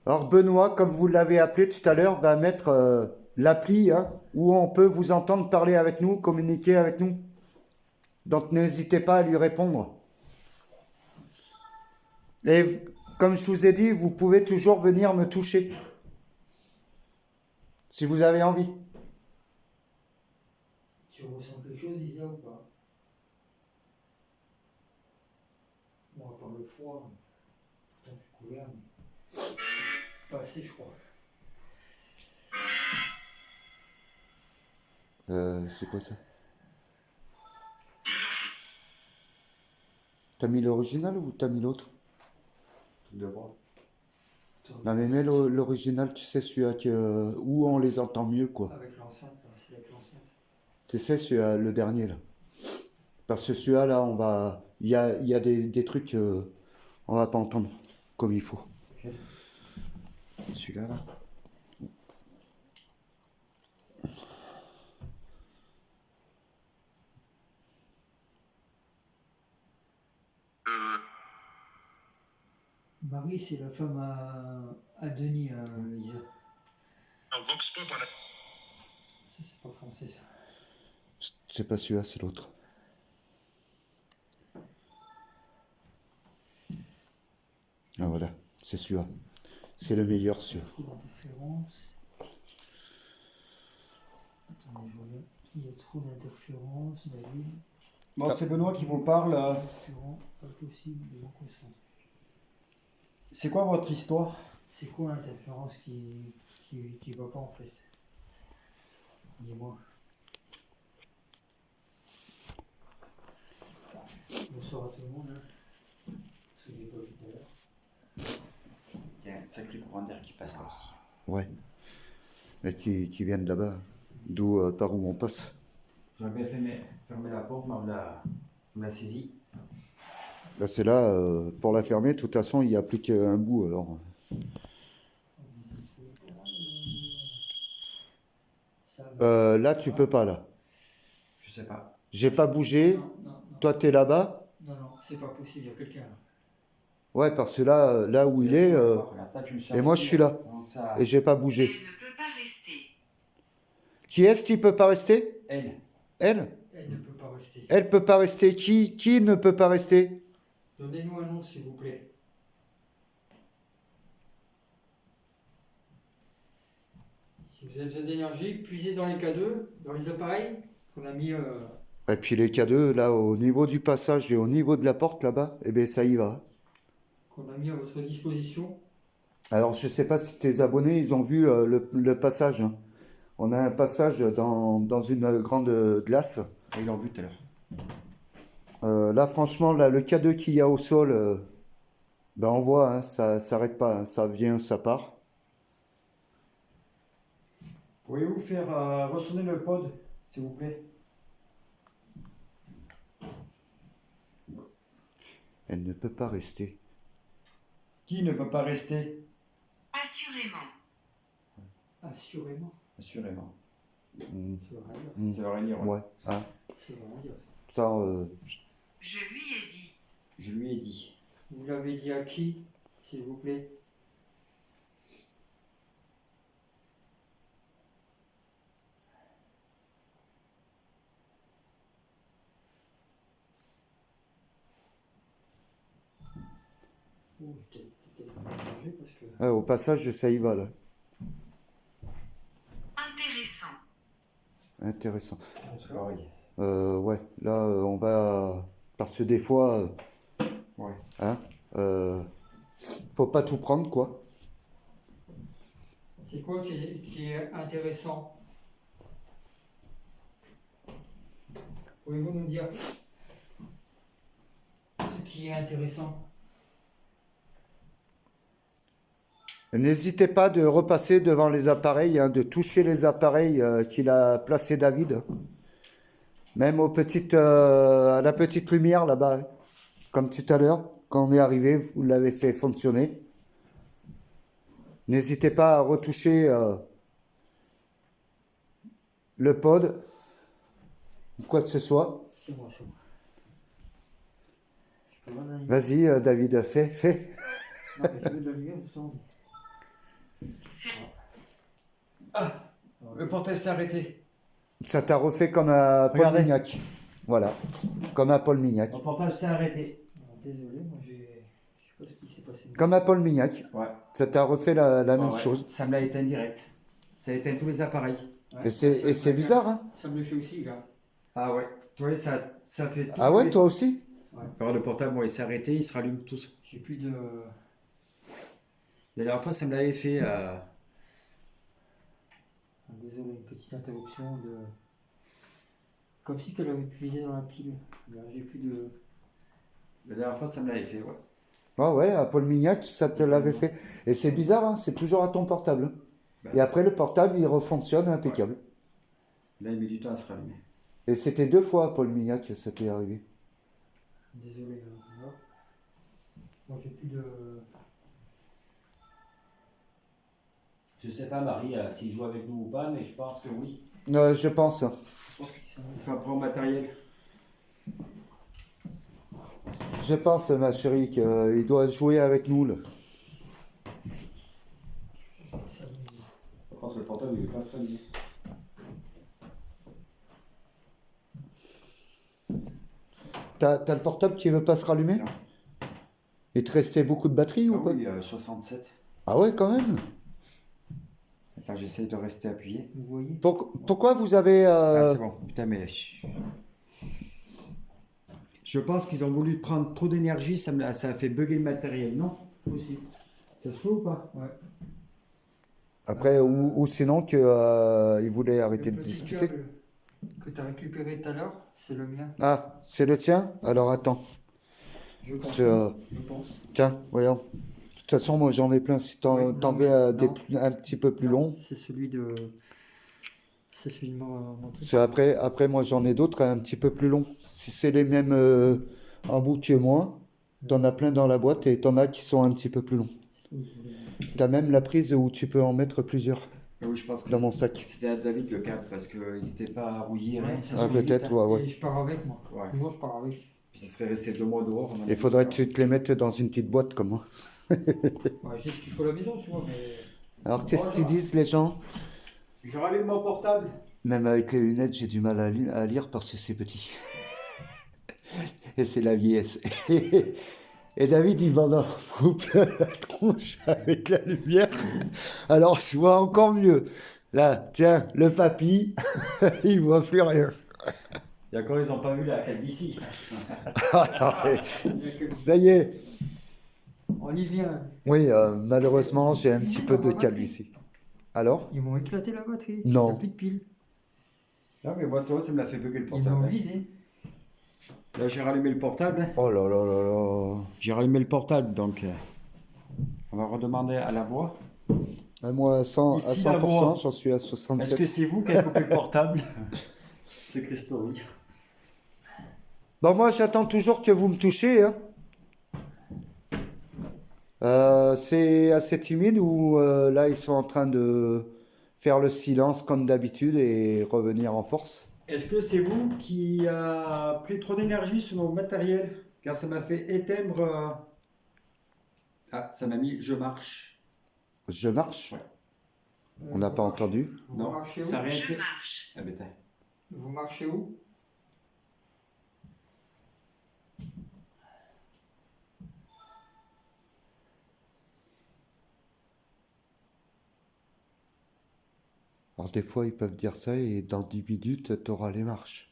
Alors Benoît, comme vous l'avez appelé tout à l'heure, va mettre l'appli hein, où on peut vous entendre parler avec nous, communiquer avec nous. Donc n'hésitez pas à lui répondre. Et comme je vous ai dit, vous pouvez toujours venir me toucher. Si vous avez envie. Tu ressens quelque chose, Isa, ou pas? Bon, à part le froid, pourtant je suis couvert, mais pas assez, je crois. C'est quoi ça? T'as mis l'original ou t'as mis l'autre? Truc de voix. Non mais mets l'original, tu sais, celui-là où on les entend mieux, quoi. Avec l'enceinte, là, c'est avec l'enceinte. Tu sais, celui-là, le dernier, là. Parce que celui-là, là, on va... Il y a des trucs, on va pas entendre comme il faut. Ok. Celui-là, là. Marie, c'est la femme à Denis, Isa. Vox Pop à la... Ça, c'est pas français, ça. C'est pas celui-là, c'est l'autre. Ah voilà, c'est celui-là. C'est le meilleur, celui-là. Trop d'interférences. Attendez, je reviens. Il y a trop d'interférences, David. Bon, c'est Benoît qui vous parle. Interférents, pas possible de mon son. C'est quoi votre histoire? C'est quoi l'interférence qui va pas en fait? Dis-moi. Bonsoir à tout le monde. Hein. Je vous ai pas vu tout à l'heure. Il y a un sacré courant d'air qui passe là aussi. Ouais. Mais qui viennent de là-bas. d'où par où on passe. J'aurais bien fait fermer la porte, mais on l'a saisie. Là, c'est là, pour la fermer, de toute façon, il n'y a plus qu'un bout, alors. Là, tu peux pas, là. Je sais pas. J'ai pas bougé. Non, non, non. Toi, t'es là-bas. Non, non, c'est pas possible, il y a quelqu'un là. Ouais, parce que là, là où il est, Regarde, toi, tu me suis et moi, je suis là. donc ça... Et j'ai pas bougé. Elle ne peut pas rester. Qui est-ce qui peut pas rester? Elle. Elle? Elle ne peut pas rester. Elle peut pas rester. Qui ne peut pas rester? Donnez-nous un nom, s'il vous plaît. Si vous avez besoin d'énergie, puisez dans les K2, dans les appareils qu'on a mis. Et puis les K2, là, au niveau du passage et au niveau de la porte, là-bas, eh bien, ça y va. Qu'on a mis à votre disposition. Alors, je sais pas si tes abonnés, ils ont vu le passage, hein. On a un passage dans une grande glace. Ils l'ont vu tout à l'heure. Là, franchement, là, le K2 qu'il y a au sol, ben, on voit, hein, ça s'arrête pas, hein, ça vient, ça part. Pouvez-vous faire ressonner le pod, s'il vous plaît? Elle ne peut pas rester. Qui ne peut pas rester? Assurément. Assurément. Assurément. Mm, Ça veut rien dire. mm, Ça veut rien dire. ouais, hein. Ça veut rien dire. Ça, Je lui ai dit. Je lui ai dit. Vous l'avez dit à qui, s'il vous plaît? Oh, peut-être manger parce que. au passage, ça y va, là. Intéressant. Intéressant. C'est pareil. Ouais, là, on va... Parce que des fois, Ouais. hein, faut pas tout prendre, quoi. C'est quoi qui est intéressant? Pouvez-vous nous dire ce qui est intéressant? N'hésitez pas de repasser devant les appareils, hein, de toucher les appareils qu'il a placés David. Même à la petite lumière là-bas, hein. Comme tout à l'heure, quand on est arrivé, vous l'avez fait fonctionner. N'hésitez pas à retoucher le pod, ou quoi que ce soit. C'est moi, c'est moi. Je peux voir la lumière. Vas-y, David, fais. Non, mais je veux de la lumière, vous sentez. C'est Le portail s'est arrêté. Ça t'a refait comme à Paul Regardez. Mignac. Voilà, comme à Paul Mignac. Le portail s'est arrêté. Alors, désolé, moi je sais pas ce qui s'est passé. Comme à Paul Mignac. Ouais. Ça t'a refait la même Ouais. chose. Ça me l'a éteint direct. Ça a éteint tous les appareils. Ouais, Et c'est bizarre, hein? Ça me le fait aussi, là. Ah ouais. Toi, ça fait tout. Ah ouais, toi aussi? Alors le portable, moi, il s'est arrêté, il se rallume tous. J'ai plus de. La dernière fois, ça me l'avait fait. Désolé, une petite interruption de. Comme si qu'elle avait puisé dans la pile. Là, j'ai plus de. La dernière fois, ça me l'avait fait, ouais. Ah ouais, à Paul Mignac, ça te l'avait fait. Et c'est bizarre, hein, c'est toujours à ton portable, hein. Bah. Et après, le portable, il refonctionne impeccable. Là, il met du temps à se rallumer. Et c'était 2 fois à Paul Mignac que ça t'est arrivé. Désolé, là. Moi, j'ai plus de. Je sais pas, Marie, s'il joue avec nous ou pas, mais je pense que oui. Je pense. Il faut un prendre matériel. Je pense, ma chérie, qu'il doit jouer avec nous, là. Par contre, le portable, il veut pas se rallumer. T'as le portable qui veut pas se rallumer? Non. Il te restait beaucoup de batterie ou Ah quoi? oui, 67. Ah ouais, quand même. Attends, j'essaye de rester appuyé. Vous voyez? Pourquoi vous avez... Ah, c'est bon. Putain, mais... Je pense qu'ils ont voulu prendre trop d'énergie, ça a fait bugger le matériel, non? Possible. Ça se fait ou pas? Ouais. Après, ou sinon qu'ils voulaient arrêter Le de petit discuter. câble que tu as récupéré tout à l'heure, c'est le mien. Ah, c'est le tien? Alors attends. Je pense. Je- Je pense. Tiens, voyons. De toute façon, moi j'en ai plein. Si t'en Oui, t'en non, veux mais- non. un petit peu plus long. C'est celui de. C'est celui de mon truc. Après, moi, j'en ai d'autres un petit peu plus longs. Si c'est les mêmes en bout que moi, t'en as plein dans la boîte et t'en as qui sont un petit peu plus longs. T'as même la prise où tu peux en mettre plusieurs Oui, je pense que dans mon sac. c'était à David le câble parce qu'il n'était pas rouillé, rien. Ouais. Ça Ah, s'ouvre vite, peut-être, hein. ouais. Et je pars avec moi. Ouais. Toujours je pars avec. Puis ça serait resté 2 mois dehors. on en a Il faudrait fait que ça. tu te les mettes dans une petite boîte comme moi. Ouais, j'ai ce qu'il faut à la maison, tu vois, mais. Alors, qu'est-ce qu'ils disent les gens? Je rallume mon portable. Même avec les lunettes, j'ai du mal à lire parce que c'est petit. Et c'est la vieillesse. Et David, il m'en fout plein la tronche avec la lumière. Alors, je vois encore mieux. Là, tiens, le papy, il voit plus rien. Et encore, ils n'ont pas vu la calvitie. Ah, non, mais ça y est. On y vient. Oui, malheureusement, j'ai un petit peu de calvitie. Alors? Ils m'ont éclaté la batterie. Non. Il n'y a plus de piles. Non, mais moi, tu vois, ça me l'a fait bugger le Ils portable. m'ont hein. vidé. Là, j'ai rallumé le portable. hein. Oh là là là là. J'ai rallumé le portable, donc on va redemander à la voix. Moi, à Ici, la voix. 100%, j'en suis à Est-ce 67. que c'est vous qui avez coupé le portable? C'est Christori. Bon, moi, j'attends toujours que vous me touchez. Hein. C'est assez timide ou là, ils sont en train de faire le silence comme d'habitude et revenir en force? Est-ce que c'est vous qui a pris trop d'énergie sur mon matériel? Car ça m'a fait éteindre. Ah, ça m'a mis je marche. Je marche? Ouais. On n'a pas entendu. Vous Non, marchez où ça a rien Je fait. marche. Ah, bêta. Vous marchez où? Alors, des fois, ils peuvent dire ça et dans 10 minutes, tu auras les marches.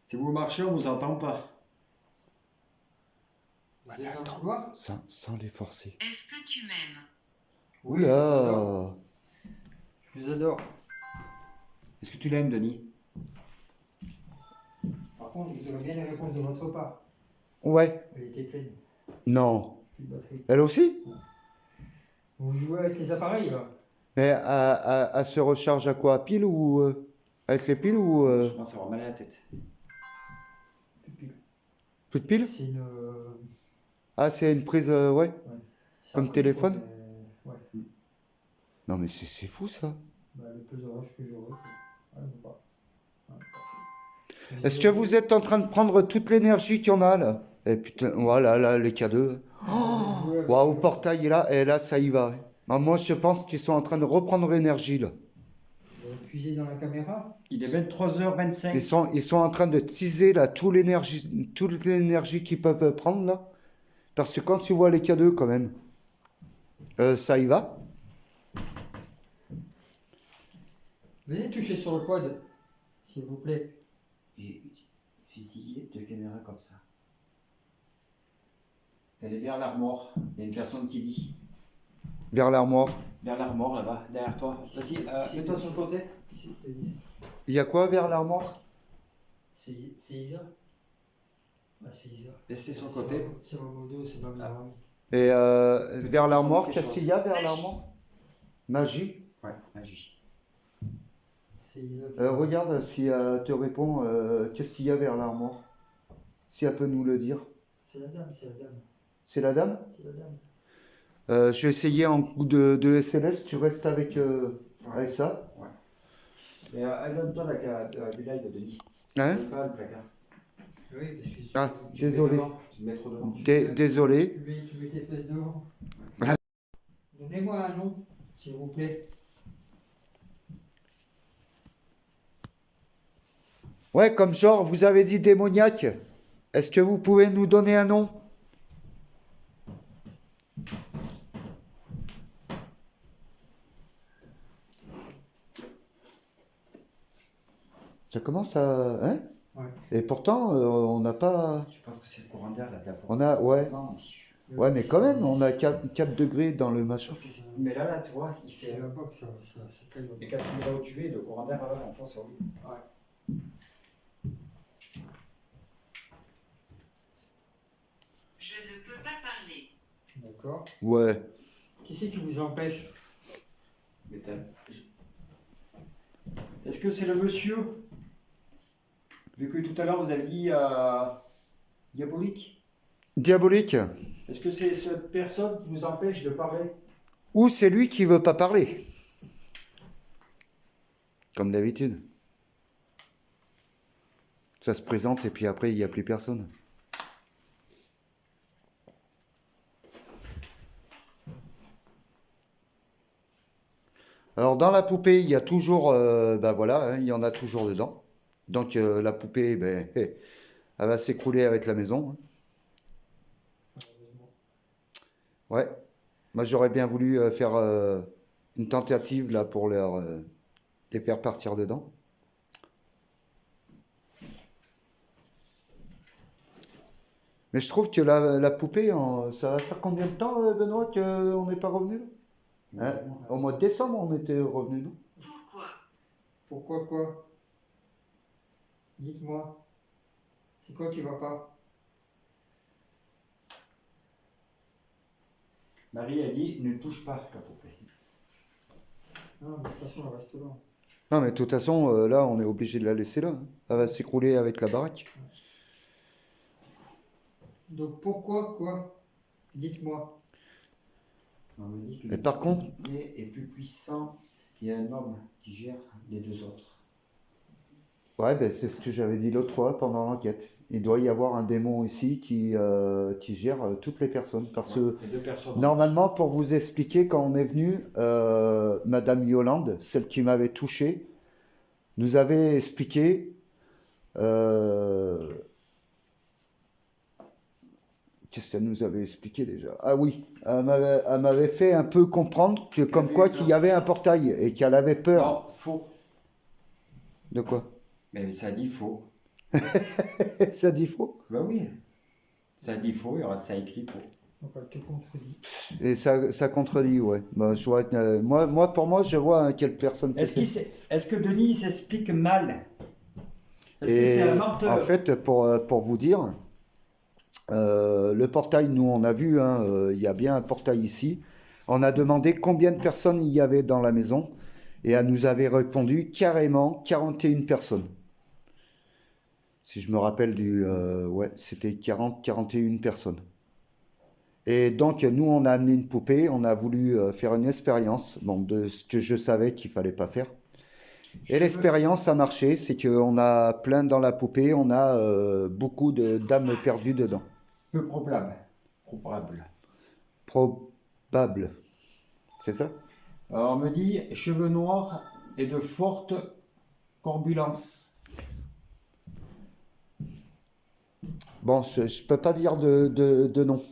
Si vous marchez, on vous entend pas. Vous êtes dans le couloir? Sans les forcer. Est-ce que tu m'aimes? Oui, je vous adore. Oula! Je vous adore. Est-ce que tu l'aimes, Denis? Par contre, vous aurez bien les réponses de votre part. Ouais. Elle était pleine. Non. Plus de batterie. Elle aussi? Vous jouez avec les appareils, là? Mais elle se recharge à quoi? À pile ou avec les piles ou Je commence à avoir mal à la tête. Plus de piles. plus de piles? C'est une. Ah, c'est une prise, ouais. c'est Comme un prise, téléphone? quoi, mais- Ouais. Non, mais c'est fou ça. Bah, le pesage que j'aurai. Ouais, mais pas. Ouais, parfait. Est-ce que vous êtes en train de prendre toute l'énergie qu'il y en a là? Et putain, voilà, là, les K2. Waouh, le portail est là, et là, ça y va. Ah, moi, je pense qu'ils sont en train de reprendre l'énergie là. Vous puisez dans la caméra? Il est 23h25. Ils sont en train de teaser là toute l'énergie qu'ils peuvent prendre là. Parce que quand tu vois les K2 quand même, ça y va. Venez toucher sur le quad, s'il vous plaît. J'ai fusillé 2 caméras comme ça. Elle est vers l'armoire. Il y a une personne qui dit. Vers l'armoire. Vers l'armoire là-bas, derrière toi. Vas-y, mets-toi sur le côté. Il y a quoi vers l'armoire? C'est Isa? Ah, c'est Isa. Laissez sur le côté. C'est Mamodo, c'est ma meilleure amie. Et vers l'armoire, quelque qu'est-ce chose. qu'il y a vers l'armoire? Magie. Ouais, magie. C'est Isa. Regarde si elle te répond, qu'est-ce qu'il y a vers l'armoire? Si elle peut nous le dire. C'est la dame, c'est la dame. C'est la dame? C'est la dame. Je vais essayer en coup de SLS, tu restes avec, avec ça. Et donne-toi la bilaille de Denis. Hein? Pas le placard. Oui, parce que Ah, Tu le mets désolé. devant, tu le mets trop devant. Désolé. tu mets tes fesses devant. Ah. Donnez-moi un nom, s'il vous plaît. Ouais, comme genre, vous avez dit démoniaque. Est-ce que vous pouvez nous donner un nom? Ça commence à... Hein? Ouais. Et pourtant, on n'a pas... Je pense que c'est le courant d'air là de la porte. On a... Ouais. Non, Ouais, mais quand même, on a 4 degrés dans le machin. parce que mais là, tu vois, il C'est fait. là-bas que ça calme. Et quand tu mets là où tu es, le courant d'air là, on pense sur lui. Je ne peux pas parler. D'accord. Ouais. Qui c'est qui vous empêche? Est-ce que c'est le monsieur? Vu que tout à l'heure vous avez dit diabolique. Diabolique. Est-ce que c'est cette personne qui vous empêche de parler? Ou c'est lui qui veut pas parler. Comme d'habitude. Ça se présente et puis après, il n'y a plus personne. Alors, dans la poupée, il y a toujours... ben voilà, hein, il y en a toujours dedans. Donc, la poupée, ben, elle va s'écrouler avec la maison. Ouais. Moi, j'aurais bien voulu faire une tentative là pour les faire partir dedans. Mais je trouve que la poupée, ça va faire combien de temps, Benoît, qu'on n'est pas revenu là? Hein? Au mois de décembre, on était revenu, non? Pourquoi? Pourquoi quoi? Dites-moi. C'est quoi qui va pas? Marie a dit ne touche pas la poupée. Non, mais de toute façon, elle reste là. Non, mais de toute façon, là, on est obligé de la laisser là, hein. Elle va s'écrouler avec la baraque. Donc pourquoi quoi? Dites-moi. On me dit que Mais par contre, le poupée est plus puissant qu'il y a un homme qui gère les deux autres. ouais, ben, c'est ce que j'avais dit l'autre fois pendant l'enquête. Il doit y avoir un démon ici qui gère toutes les personnes. Parce que Les deux personnes. normalement, pour vous expliquer, quand on est venu, Madame Yolande, celle qui m'avait touché, nous avait expliqué. Qu'est-ce qu'elle nous avait expliqué déjà? Ah oui, elle m'avait fait un peu comprendre que comme quoi qu'il y avait un portail et qu'elle avait peur. Non, faux. De quoi? Mais ça dit faux. Ça dit faux? Bah oui. Ça dit faux, il y aura ça écrit faux. Donc elle te contredit. Et ça contredit, ouais. Bah, je vois, moi, pour moi, je vois hein, quelle personne que c'est. Est-ce que Denis il s'explique mal? Est-ce que Et c'est un menteur? en fait, pour vous dire, le portail, nous, on a vu, hein, il y a bien un portail ici. On a demandé combien de personnes il y avait dans la maison. Et elle nous avait répondu carrément 41 personnes. Si je me rappelle ouais, c'était 41 personnes. Et donc, nous, on a amené une poupée, on a voulu faire une expérience, bon, de ce que je savais qu'il fallait pas faire. Et l'expérience a marché, c'est qu'on a plein dans la poupée, on a beaucoup d'âmes perdues dedans. Peu probable. Probable. Probable. C'est ça? Alors, on me dit cheveux noirs et de fortes corpulences. Bon, je peux pas dire de nom.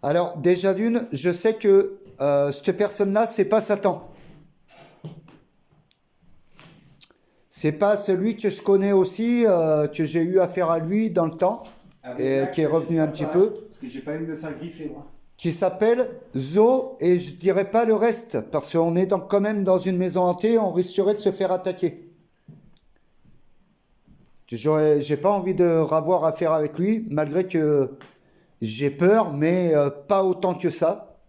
Alors, déjà d'une, je sais que cette personne-là, c'est pas Satan. C'est pas celui que je connais aussi, que j'ai eu affaire à lui dans le temps, et qui est revenu un petit peu, Parce que j'ai pas eu me faire griffer, moi. qui s'appelle Zo, et je dirais pas le reste, parce qu'on est quand même dans une maison hantée, on risquerait de se faire attaquer. J'ai pas envie de revoir affaire avec lui, malgré que j'ai peur, mais pas autant que ça.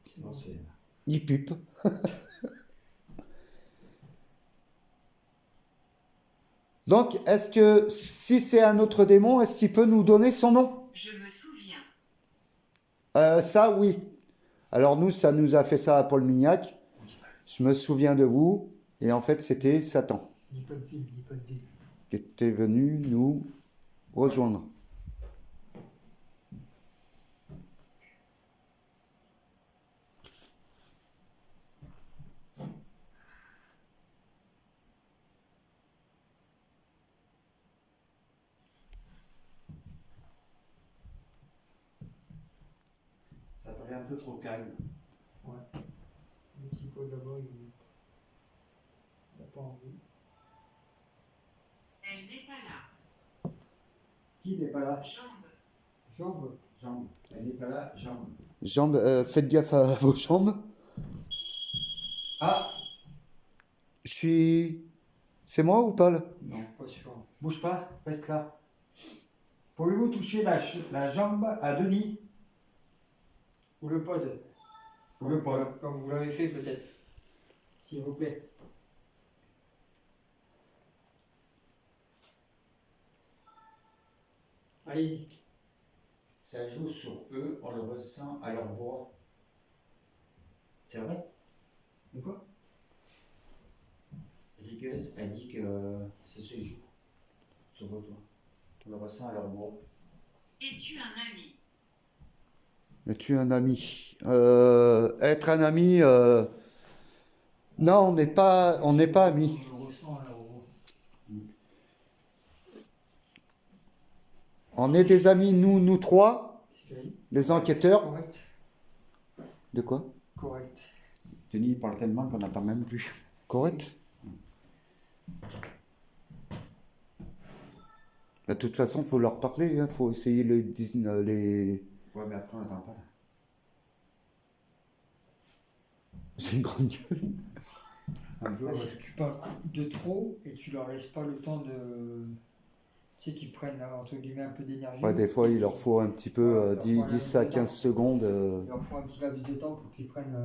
Sinon, c'est... Il pupe. Donc, est-ce que si c'est un autre démon, est-ce qu'il peut nous donner son nom? Je me souviens. Ça, oui. Alors nous, ça nous a fait ça à Paul Mignac. Je me souviens de vous. Et en fait, c'était Satan Dis pas de ville, dis pas de ville. qui était venu nous rejoindre. Ça paraît un peu trop calme. Ouais. Le petit pot là-bas, il n'a pas envie. Elle n'est pas là. Qui n'est pas là? Jambes. Jambes. Jambes. Elle n'est pas là, jambes. Jambes, faites gaffe à vos jambes. Ah! C'est moi ou pas là? Non, pas sûr. Bouge pas, reste là. Pouvez-vous toucher la jambe à Denis Ou le pod. ou le poing? Comme vous l'avez fait peut-être. S'il vous plaît. Allez-y. Ça joue sur eux, on le ressent à leur voix. C'est vrai? De quoi? Rigueuse a dit que ça se joue sur vos doigts. On le ressent à leur voix. Es-tu un ami? Es-tu un ami? Être un ami, non, on n'est pas amis. On le ressent alors. On est des amis, nous trois, Qu'est-ce qu'il a dit? les enquêteurs. Correct. De quoi? Correct. Denis il parle tellement qu'on n'entend même plus. Correct? De toute façon, faut leur parler, hein, faut essayer les... Ouais, mais après on n'entend pas. C'est une grande gueule. Un peu, Parce que tu parles de trop et tu leur laisses pas le temps de. Tu sais qu'ils prennent entre guillemets un peu d'énergie. Ouais, des fois, il leur faut un petit peu, Ouais, 10, leur faut 10 à 15 secondes. Il leur faut un petit laps de temps pour qu'ils prennent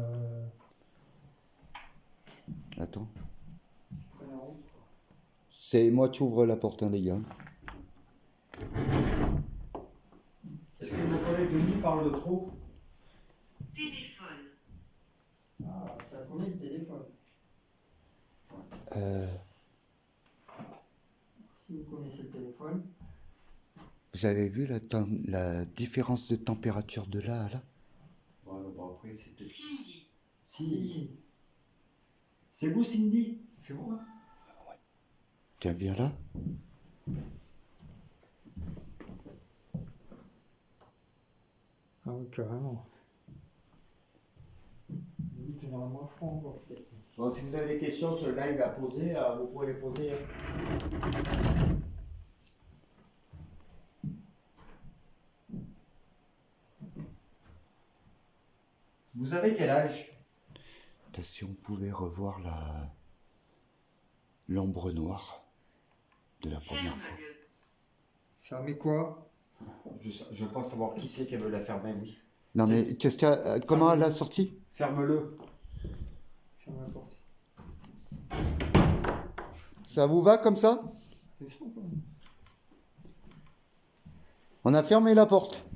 Attends. la route. C'est moi qui ouvre la porte, hein, les gars. Est-ce que vos collègues Denis parlent de trop? Téléphone. Ah, ça connaît le téléphone. Euh, Si vous connaissez le téléphone. vous avez vu la différence de température de là à là? Ouais, mais bon, après c'est peut-être. Cindy. Cindy. C'est vous, Cindy? Fais voir. Tiens, viens là. Ah oui, carrément. Oui, généralement, franc, quoi, peut-être. Bon, si vous avez des questions sur le live à poser, vous pouvez les poser. Vous avez quel âge? Si on pouvait revoir l'ombre noire de la première fois. Ferme-le. Fermez quoi? Je pense savoir qui c'est qui veut la fermer, oui. Non mais qu'est-ce qu'il y a, comment elle a sorti? Ferme-le. Ferme la porte. Ça vous va comme ça? C'est chaud, quoi. On a fermé la porte.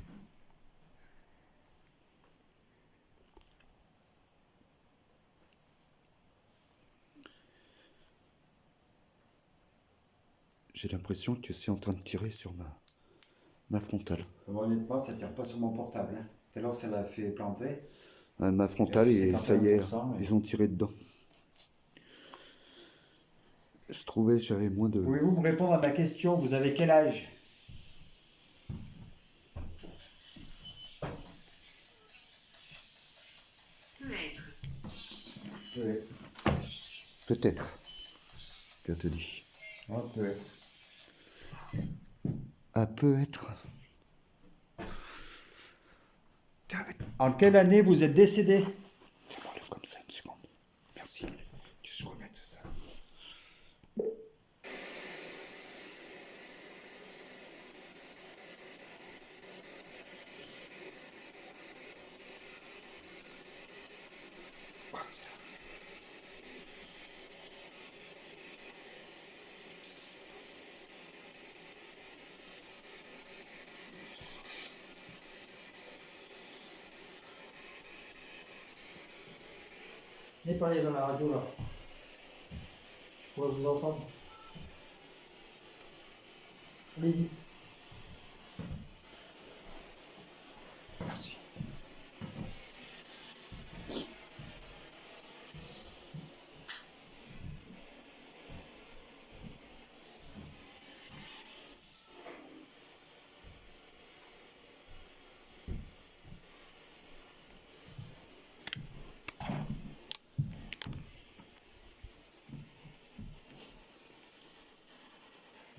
J'ai l'impression que c'est en train de tirer sur ma frontale. Honnêtement, ça tire pas sur mon portable. Hein. Tout à l'heure, ça l'a fait planter. Ma frontale, Je sais et ça y est, 51%, mais- ils ont tiré dedans. Je trouvais que j'avais moins de... Pouvez-vous me répondre à ma question? Vous avez quel âge? Peut être. Ouais. Peut-être. Je te dis. Ouais, peut-être. Peut être. En quelle année vous êtes décédé? Tiens-moi le comme ça une seconde. Merci. Tu se remettes ça. Venez parler dans la radio là. Je pourrais vous entendre. Allez-y. Merci.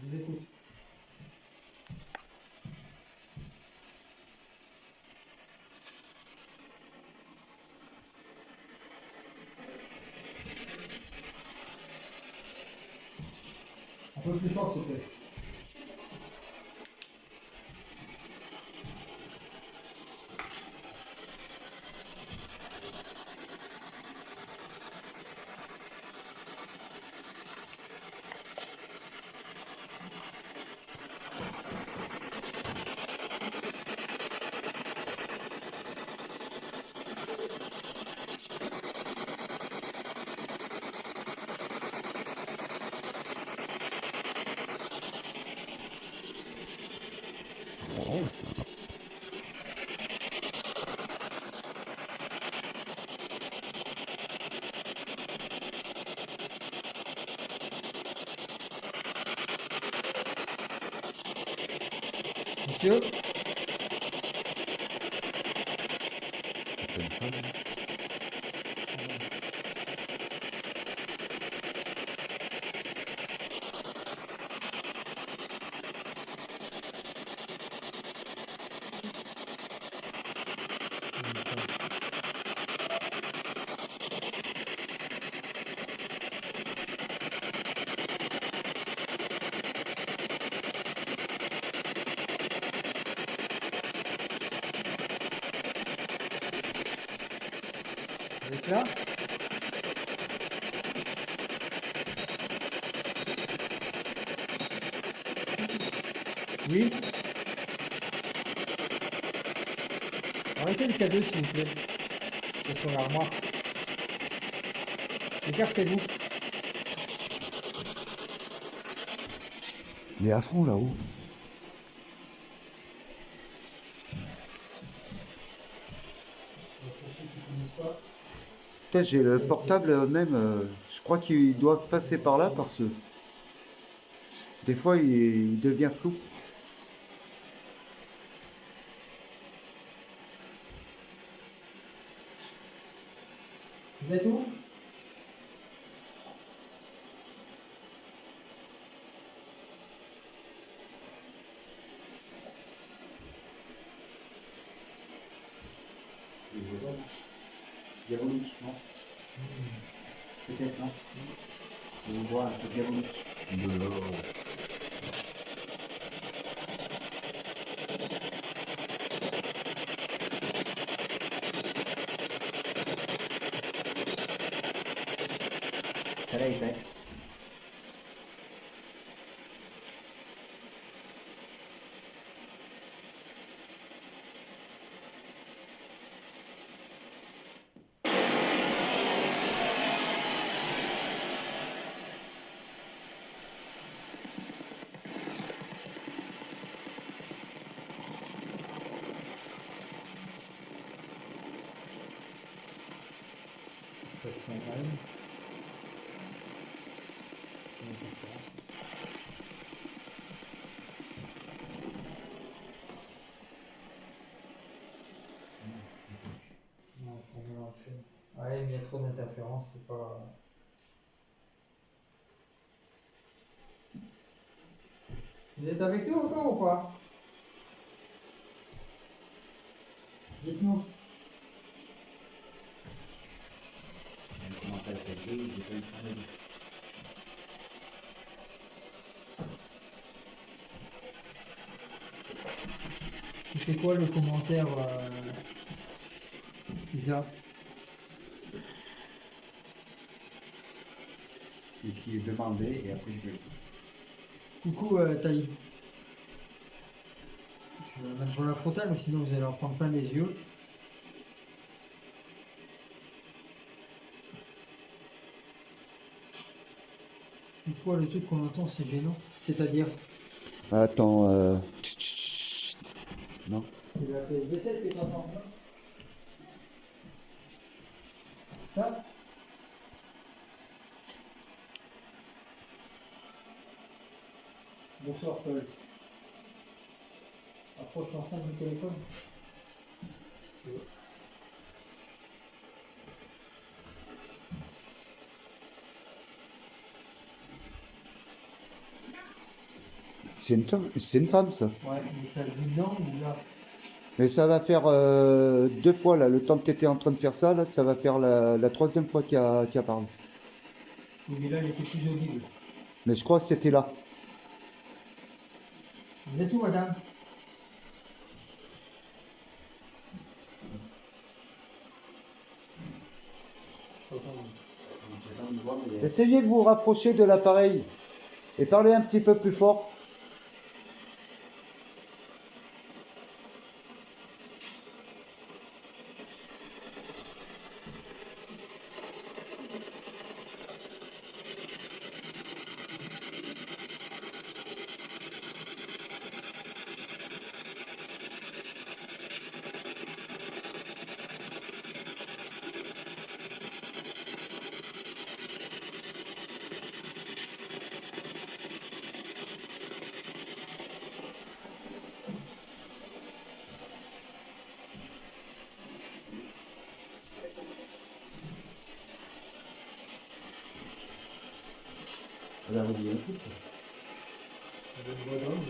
Je vous écoute. Un peu plus fort, s'il te plaît. Monsieur, C'est une femme. vous êtes là? Oui? Arrêtez le cadeau s'il vous plaît. C'est sur l'armoire. Écartez-vous. Mais à fond là-haut. Pour ceux qui ne connaissent pas, Putain, j'ai le portable même. Je crois qu'ils doivent passer par là parce que des fois il devient flou. vous êtes où? Diabolique, non? Peut-être, non? On voit un peu diabolique. Ça là est fait. Passion Rennes. Non, on mélange le fait. Ouais, mais il y a trop d'interférences, c'est pas. Vous êtes avec nous encore ou pas? Dites-nous. J'ai commencé à attaquer, j'ai pas eu le temps de dire. C'est quoi le commentaire, Isa? Et qui est demandé, et après je vais le dire. Coucou, Taï. Je vais mettre sur la frontale, sinon vous allez en prendre plein les yeux. C'est quoi le truc qu'on entend, c'est gênant? C'est-à-dire? Attends. Non. C'est la PSV7 que t'entends, non? Ça? Bonsoir Paul. Approche l'enceinte du téléphone. C'est une femme ça. Ouais, mais ça dit non ou là? Mais ça va faire 2 fois là. Le temps que tu étais en train de faire ça, là, ça va faire la troisième fois qu'il parle. Oui, mais là, il était plus audible. Mais je crois que c'était là. Vous êtes où, madame? Essayez de vous rapprocher de l'appareil et parlez un petit peu plus fort. La relier un peu, quoi. Avec le bois d'homme,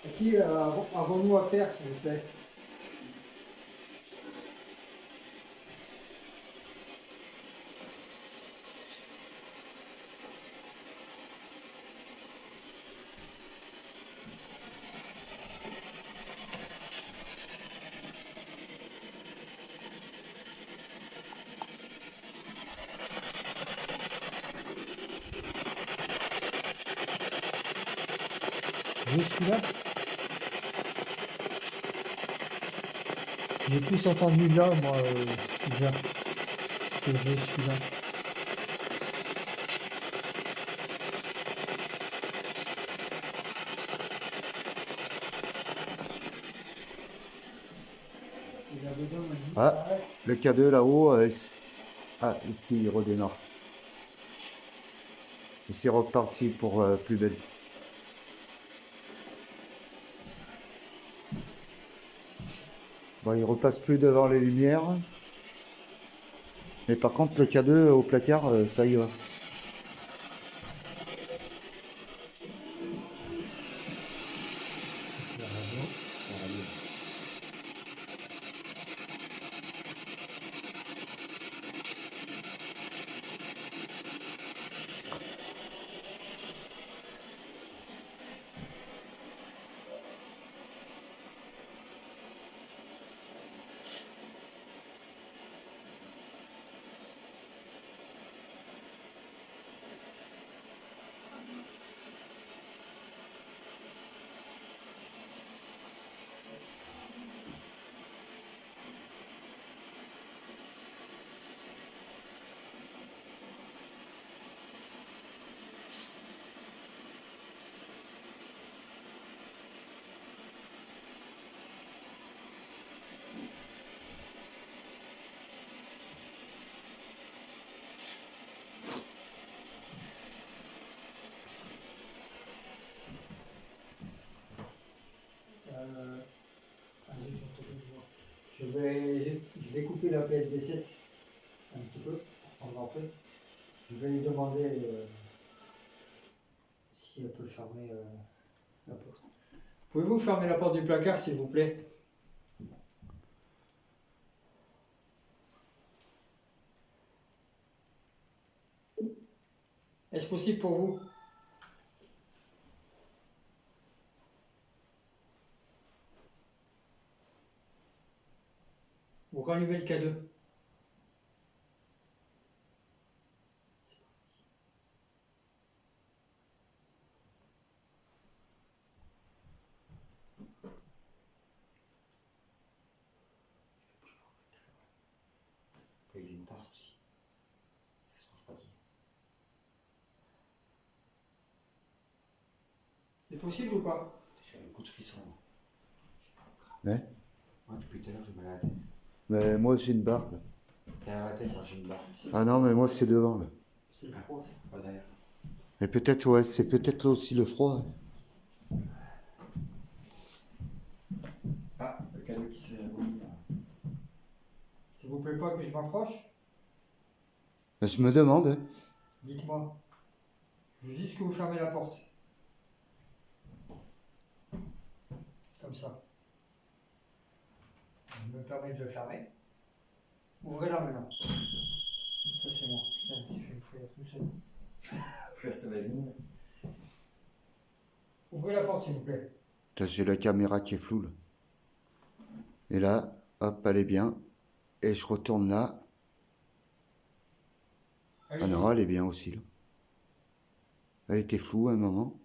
À qui avons-nous affaire, s'il vous plaît? Je suis là. J'ai plus entendu là, moi, Isa, que je suis là. Il a besoin d'un dit, Ah. arrête. Le K2 là-haut, ah, ici, il redémarre. Et c'est reparti pour plus belle. Bon, il repasse plus devant les lumières. Mais par contre, le K2 au placard, ça y va. La radio. Allez, je vais couper la PSB7 un petit peu, pour prendre après. Je vais lui demander si elle peut fermer la porte. Pouvez-vous fermer la porte du placard, s'il vous plaît? Est-ce possible pour vous? Vous rallumez le K2. Il y a une tasse aussi. Ça se refroidit. C'est possible ou pas? J'ai un coup de frisson. Ouais. Moi, depuis tout à l'heure, j'ai mal à la tête. Mais moi, j'ai une barre. Là. Derrière la tête, ça, j'ai une barre. Ah non, mais moi, c'est devant. Là. C'est le froid, ça. Pas derrière. Et peut-être, ouais, c'est peut-être là aussi le froid. Ah, le cadeau qui s'est remis. Ça vous plaît pas que je m'approche? Je me demande. Hein. Dites-moi. Je veux juste que vous fermez la porte. Comme ça. Je me permets de le fermer. Ouvrez-la maintenant. Ça c'est moi. Putain, je me suis fait une fouille tout seul. Reste avec nous. Ouvrez la porte s'il vous plaît. Putain, j'ai la caméra qui est floue. Là. Et là, hop, elle est bien. Et je retourne là. Ah Allez-y. non, elle est bien aussi. Là. Elle était floue à un moment.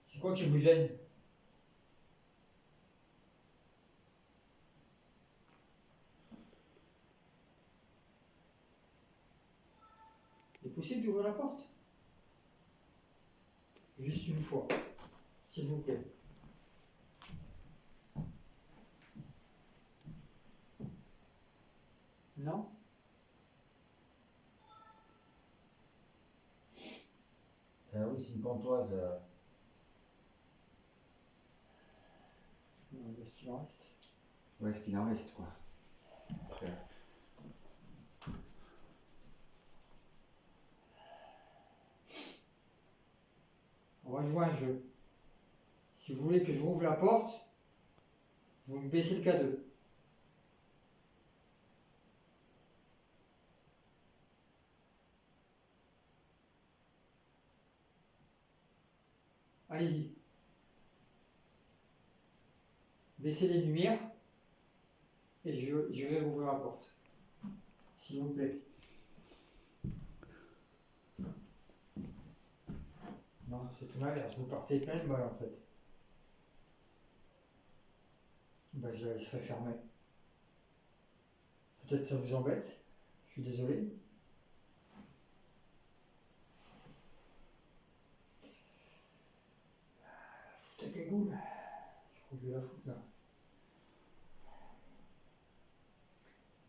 C'est quoi qui vous gêne? Il est possible d'ouvrir la porte? Juste une fois, s'il vous plaît. Non? Oui, c'est une pontoise. ce qu'il en reste. Ouais, ce qu'il en reste, quoi. On va jouer un jeu. Si vous voulez que je rouvre la porte, vous me baissez le K2. Allez-y. Baissez les lumières et je vais ouvrir la porte. S'il vous plaît. Non, c'est tout l'inverse. Vous partez plein de balles en fait. Ben, je la laisserai fermer. Peut-être ça vous embête. Je suis désolé. Foutez que boule. Je crois que je vais la foutre là.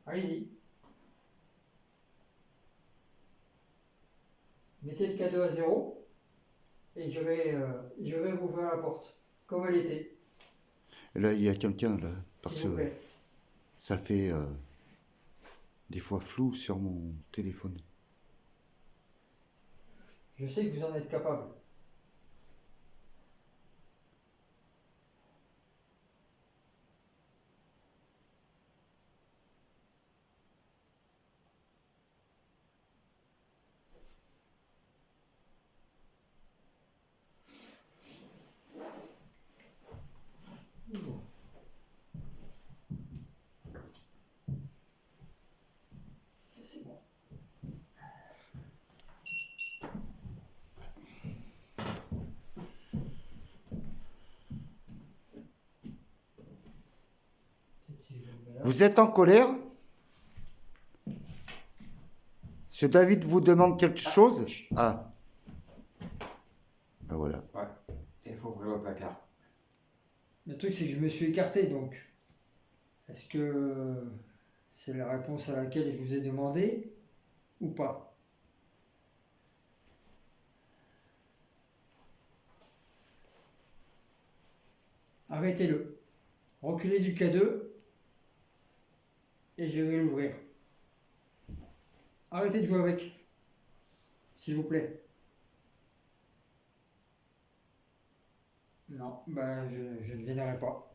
Allez-y. Mettez le cadeau à 0 et je vais rouvrir la porte comme elle était. Et là, il y a quelqu'un, là, parce S'il vous que plaît. ça fait des fois flou sur mon téléphone. Je sais que vous en êtes capable. Ça, c'est bon. Peut-être si je le mets là. Vous êtes en colère? Monsieur David vous demande quelque chose? Ah. Ben voilà. Ouais, il faut ouvrir le placard. Le truc, c'est que je me suis écarté, donc est-ce que c'est la réponse à laquelle je vous ai demandé ou pas? Arrêtez-le. Reculez du K2 et je vais l'ouvrir. Arrêtez de jouer avec, s'il vous plaît. Non, ben je ne viendrai pas.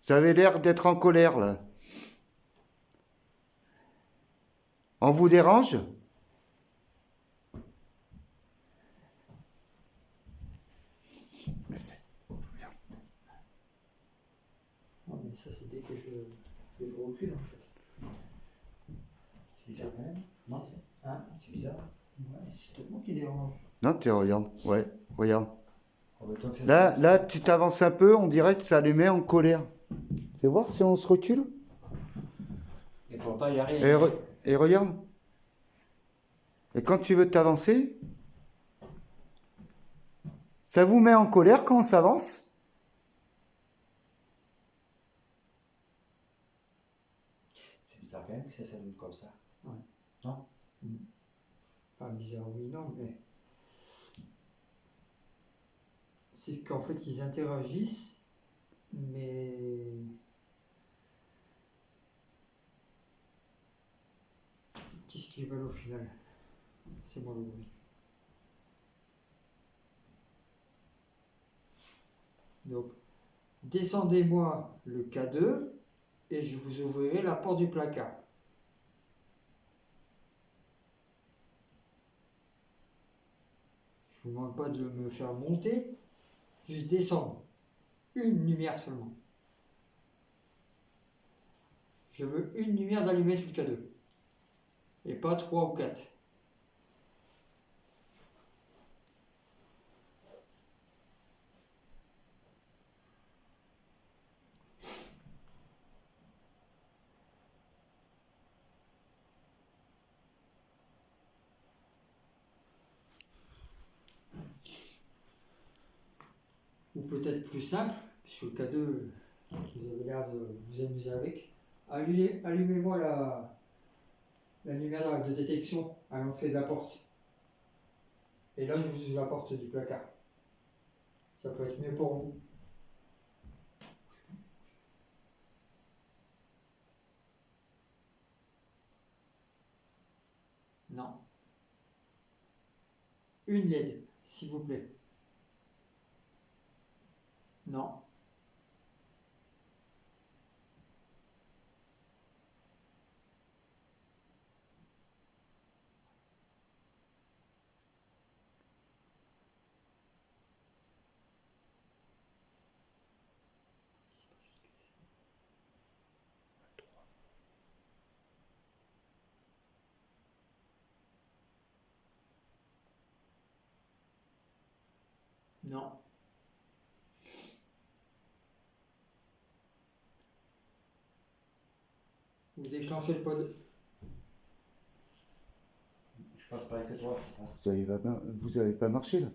Vous avez l'air d'être en colère, là. On vous dérange? Non, mais ça, c'est dès que je recule, en fait. C'est bizarre quand même. Non. Hein? C'est bizarre. Ouais, c'est peut-être moi qui dérange. Non, tu regarde. Ouais, regarde. On veut toi que ça Là, tu t'avances un peu, on dirait que ça les met en colère. Fais voir si on se recule. Et pourtant, il n'y a rien. Et regarde. Et quand tu veux t'avancer, ça vous met en colère quand on s'avance? C'est bizarre quand même que ça s'allume comme ça. Ouais. Non? Pas bizarre, oui, non, mais c'est qu'en fait ils interagissent, mais qu'est-ce qu'ils veulent au final? C'est moi le bruit. Donc, descendez-moi le K2 et je vous ouvrirai la porte du placard. Je vous demande pas de me faire monter, juste descendre. Une lumière seulement. Je veux une lumière d'allumée sur le K2. Et pas 3 ou 4. Ou peut-être plus simple, puisque le K2, vous avez l'air de vous amuser avec. Allumez-moi la lumière de détection à l'entrée de la porte. Et là, je vous ouvre la porte du placard. Ça peut être mieux pour vous. Non. Une LED, s'il vous plaît. Non. Non. Vous déclenchez le pod. Je passe par les toi, c'est bon. Vous avez pas marché là?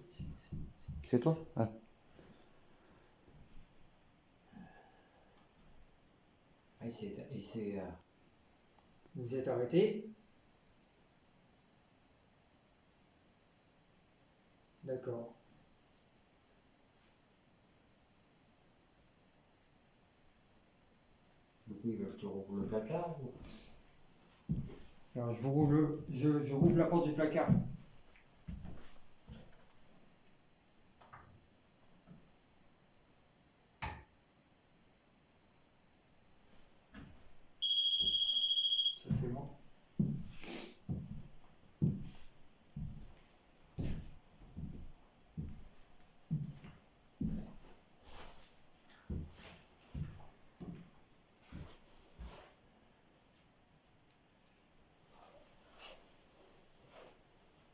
C'est toi? Ah. Ah, il s'est, Vous êtes arrêté. D'accord. Oui, tu rouvres le placard ou... Alors je rouvre la porte du placard. Ça c'est bon.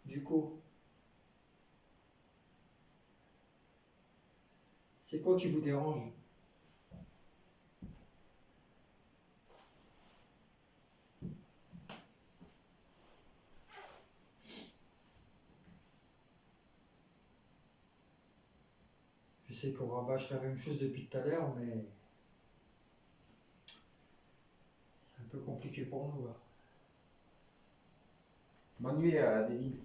Du coup, c'est quoi qui vous dérange? Je sais qu'on rabâche la même chose depuis tout à l'heure, mais c'est un peu compliqué pour nous là. Bonne nuit à Déline.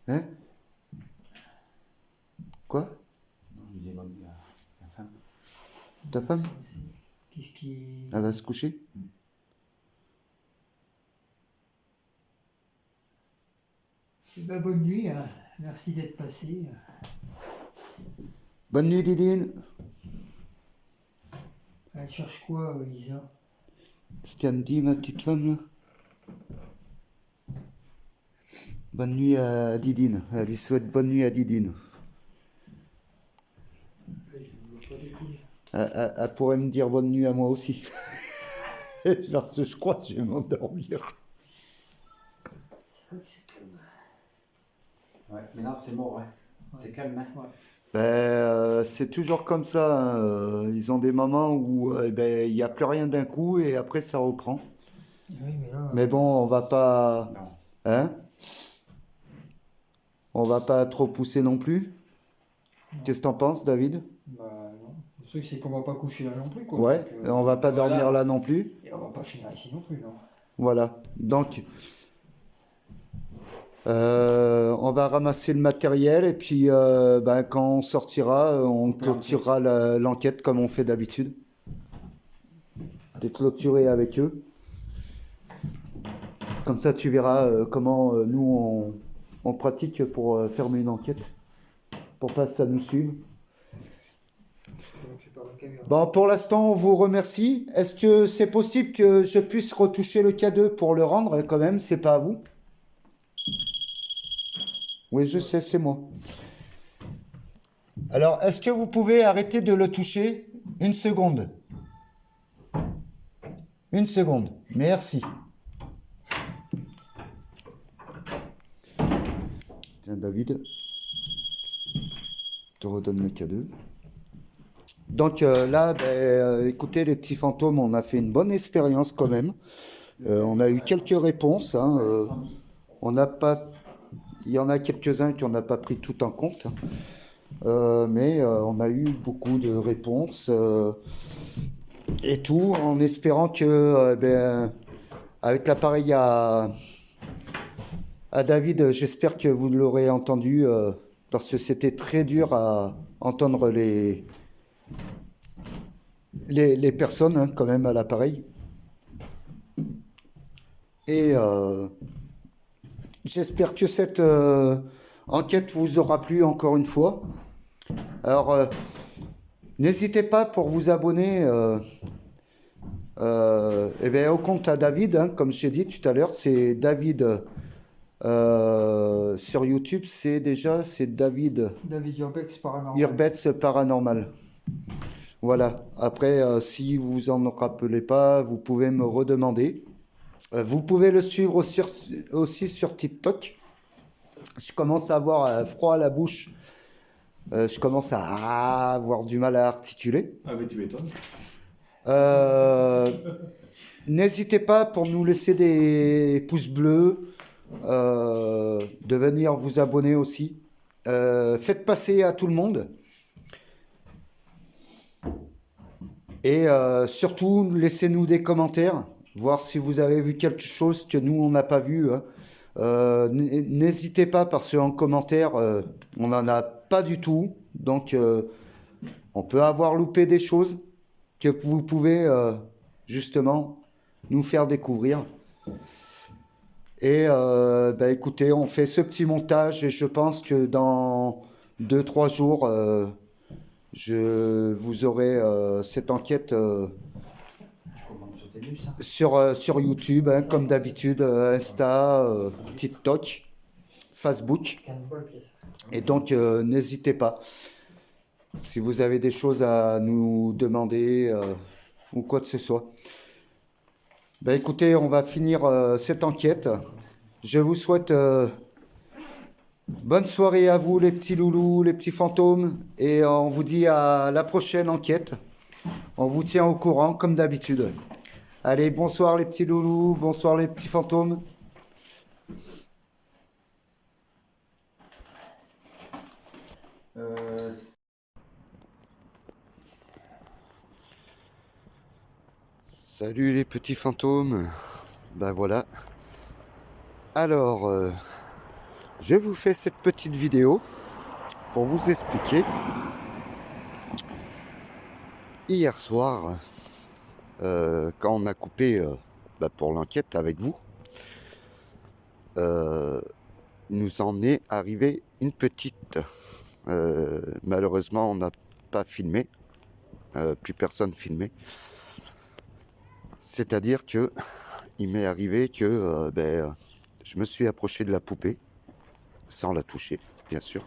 Hein? Quoi? Non, je disais bonne nuit à la femme. Ta femme? Qu'est-ce qui... Elle va se coucher? Eh ben, bonne nuit, hein. Merci d'être passé. Bonne nuit, Didine. Elle cherche quoi, Isa? Ce qu'elle me dit, ma petite femme, là. Bonne nuit à Didine. Elle lui souhaite bonne nuit à Didine. Elle veut pas des couilles. Elle pourrait me dire bonne nuit à moi aussi. Parce que je crois que je vais m'endormir. C'est vrai que c'est calme. Ouais, mais non, c'est mort, ouais. C'est calme, hein. Ouais. C'est toujours comme ça, hein. Ils ont des moments où il n'y a plus rien d'un coup et après ça reprend. Oui, mais là... Mais bon, on va pas... Non. Hein? On va pas trop pousser non plus. Qu'est-ce que t'en penses, David? Bah non. Le truc, c'est qu'on va pas coucher là non plus, quoi. Ouais, Donc, on va pas voilà. dormir là non plus. Et on va pas finir ici non plus, non. Voilà. Donc, on va ramasser le matériel et puis quand on sortira, on clôturera l'enquête comme on fait d'habitude. De clôturer avec eux. Comme ça, tu verras comment nous on pratique pour fermer une enquête. Pour pas que ça nous suive. Je récupère la caméra. Bon, pour l'instant, on vous remercie. Est-ce que c'est possible que je puisse retoucher le K2 pour le rendre quand même? C'est pas à vous. Oui, je sais, c'est moi. Alors, est-ce que vous pouvez arrêter de le toucher? Une seconde. Une seconde. Merci. Tiens, David. Je te redonne le K2. Donc là, écoutez les petits fantômes, on a fait une bonne expérience quand même. On a eu quelques réponses. Hein, on n'a pas, il y en a quelques-uns qu'on n'a pas pris tout en compte. Mais on a eu beaucoup de réponses et tout, en espérant que avec l'appareil à à David, j'espère que vous l'aurez entendu, parce que c'était très dur à entendre les personnes hein, quand même à l'appareil. Et j'espère que cette enquête vous aura plu encore une fois. Alors, n'hésitez pas pour vous abonner eh bien, au compte à David, hein, comme j'ai dit tout à l'heure, c'est David sur YouTube, c'est David David Urbex Paranormal. Urbex Paranormal. Voilà. Après, si vous vous en rappelez pas, vous pouvez me redemander. Vous pouvez le suivre aussi sur TikTok. Je commence à avoir froid à la bouche. Je commence à avoir du mal à articuler. Ah, mais tu m'étonnes. N'hésitez pas pour nous laisser des pouces bleus, de venir vous abonner aussi. Faites passer à tout le monde. Et surtout, laissez-nous des commentaires, voir si vous avez vu quelque chose que nous, on n'a pas vu. Hein. N'hésitez pas, parce qu'en commentaire, on n'en a pas du tout. Donc, on peut avoir loupé des choses que vous pouvez justement nous faire découvrir. Et écoutez, on fait ce petit montage et je pense que dans 2-3 jours, je vous aurai cette enquête Tu commandes sur tes bus, hein. sur YouTube, hein, comme d'habitude, Insta, TikTok, Facebook. 15 balles pièce. Et donc, n'hésitez pas. Si vous avez des choses à nous demander ou quoi que ce soit. Ben écoutez, on va finir cette enquête. Je vous souhaite bonne soirée à vous, les petits loulous, les petits fantômes. Et on vous dit à la prochaine enquête. On vous tient au courant, comme d'habitude. Allez, bonsoir les petits loulous, bonsoir les petits fantômes. Salut les petits fantômes. Ben voilà. Alors, je vous fais cette petite vidéo pour vous expliquer. Hier soir, quand on a coupé pour l'enquête avec vous, nous en est arrivé une petite. Malheureusement, on n'a pas filmé. Plus personne filmait. C'est-à-dire que il m'est arrivé que je me suis approché de la poupée, sans la toucher, bien sûr.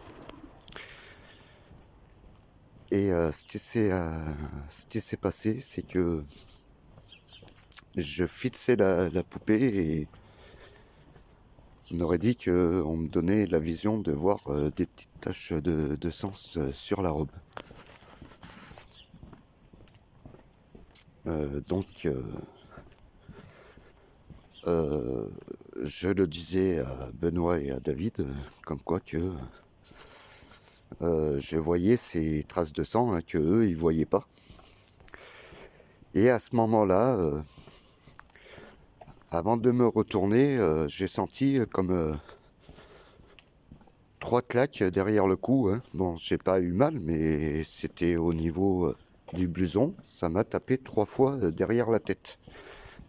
Et ce qui s'est passé, c'est que je fixais la poupée et on aurait dit qu'on me donnait la vision de voir des petites taches de sang sur la robe. Donc, je le disais à Benoît et à David, comme quoi que je voyais ces traces de sang hein, que eux ils voyaient pas. Et à ce moment-là, avant de me retourner, j'ai senti comme 3 claques derrière le cou. Hein. Bon, j'ai pas eu mal, mais c'était au niveau du blouson. Ça m'a tapé 3 fois derrière la tête.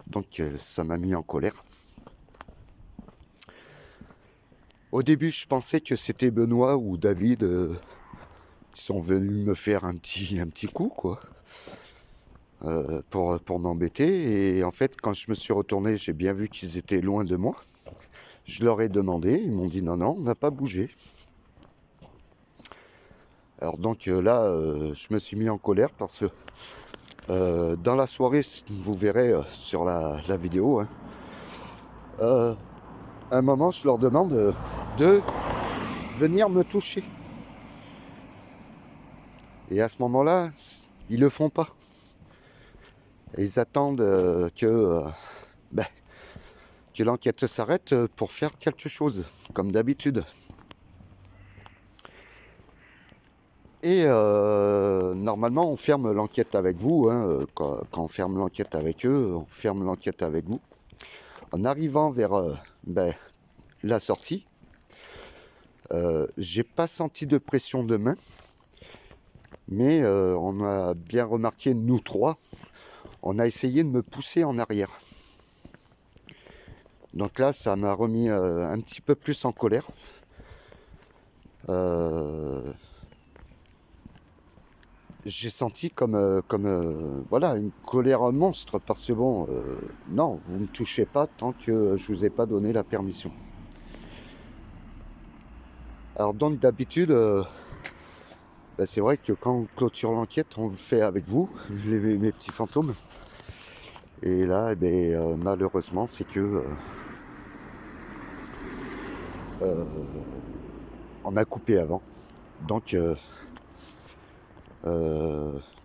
Donc ça m'a mis en colère. Au début, je pensais que c'était Benoît ou David qui sont venus me faire un petit coup, quoi, pour m'embêter. Et en fait, quand je me suis retourné, j'ai bien vu qu'ils étaient loin de moi. Je leur ai demandé, ils m'ont dit non, on n'a pas bougé. Alors donc là, je me suis mis en colère parce que dans la soirée, vous verrez sur la vidéo, hein, à un moment, je leur demande de venir me toucher. Et à ce moment-là, ils le font pas. Et ils attendent que l'enquête s'arrête pour faire quelque chose, comme d'habitude. Et normalement, on ferme l'enquête avec vous. Hein, quand on ferme l'enquête avec eux, on ferme l'enquête avec vous. En arrivant vers la sortie. J'ai pas senti de pression de main, mais on a bien remarqué, nous trois, on a essayé de me pousser en arrière. Donc là, ça m'a remis un petit peu plus en colère. J'ai senti comme voilà, une colère monstre, parce que bon, non, vous ne me touchez pas tant que je vous ai pas donné la permission. Alors donc d'habitude, c'est vrai que quand on clôture l'enquête, on le fait avec vous, mes petits fantômes. Et là, malheureusement, c'est que on a coupé avant. Donc,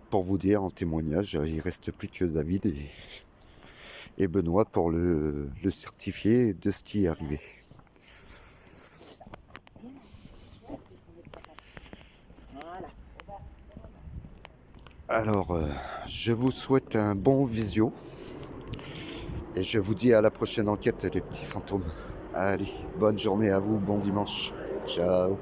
pour vous dire en témoignage, il ne reste plus que David et Benoît pour le certifier de ce qui est arrivé. Alors, je vous souhaite un bon visio. Et je vous dis à la prochaine enquête, les petits fantômes. Allez, bonne journée à vous, bon dimanche. Ciao.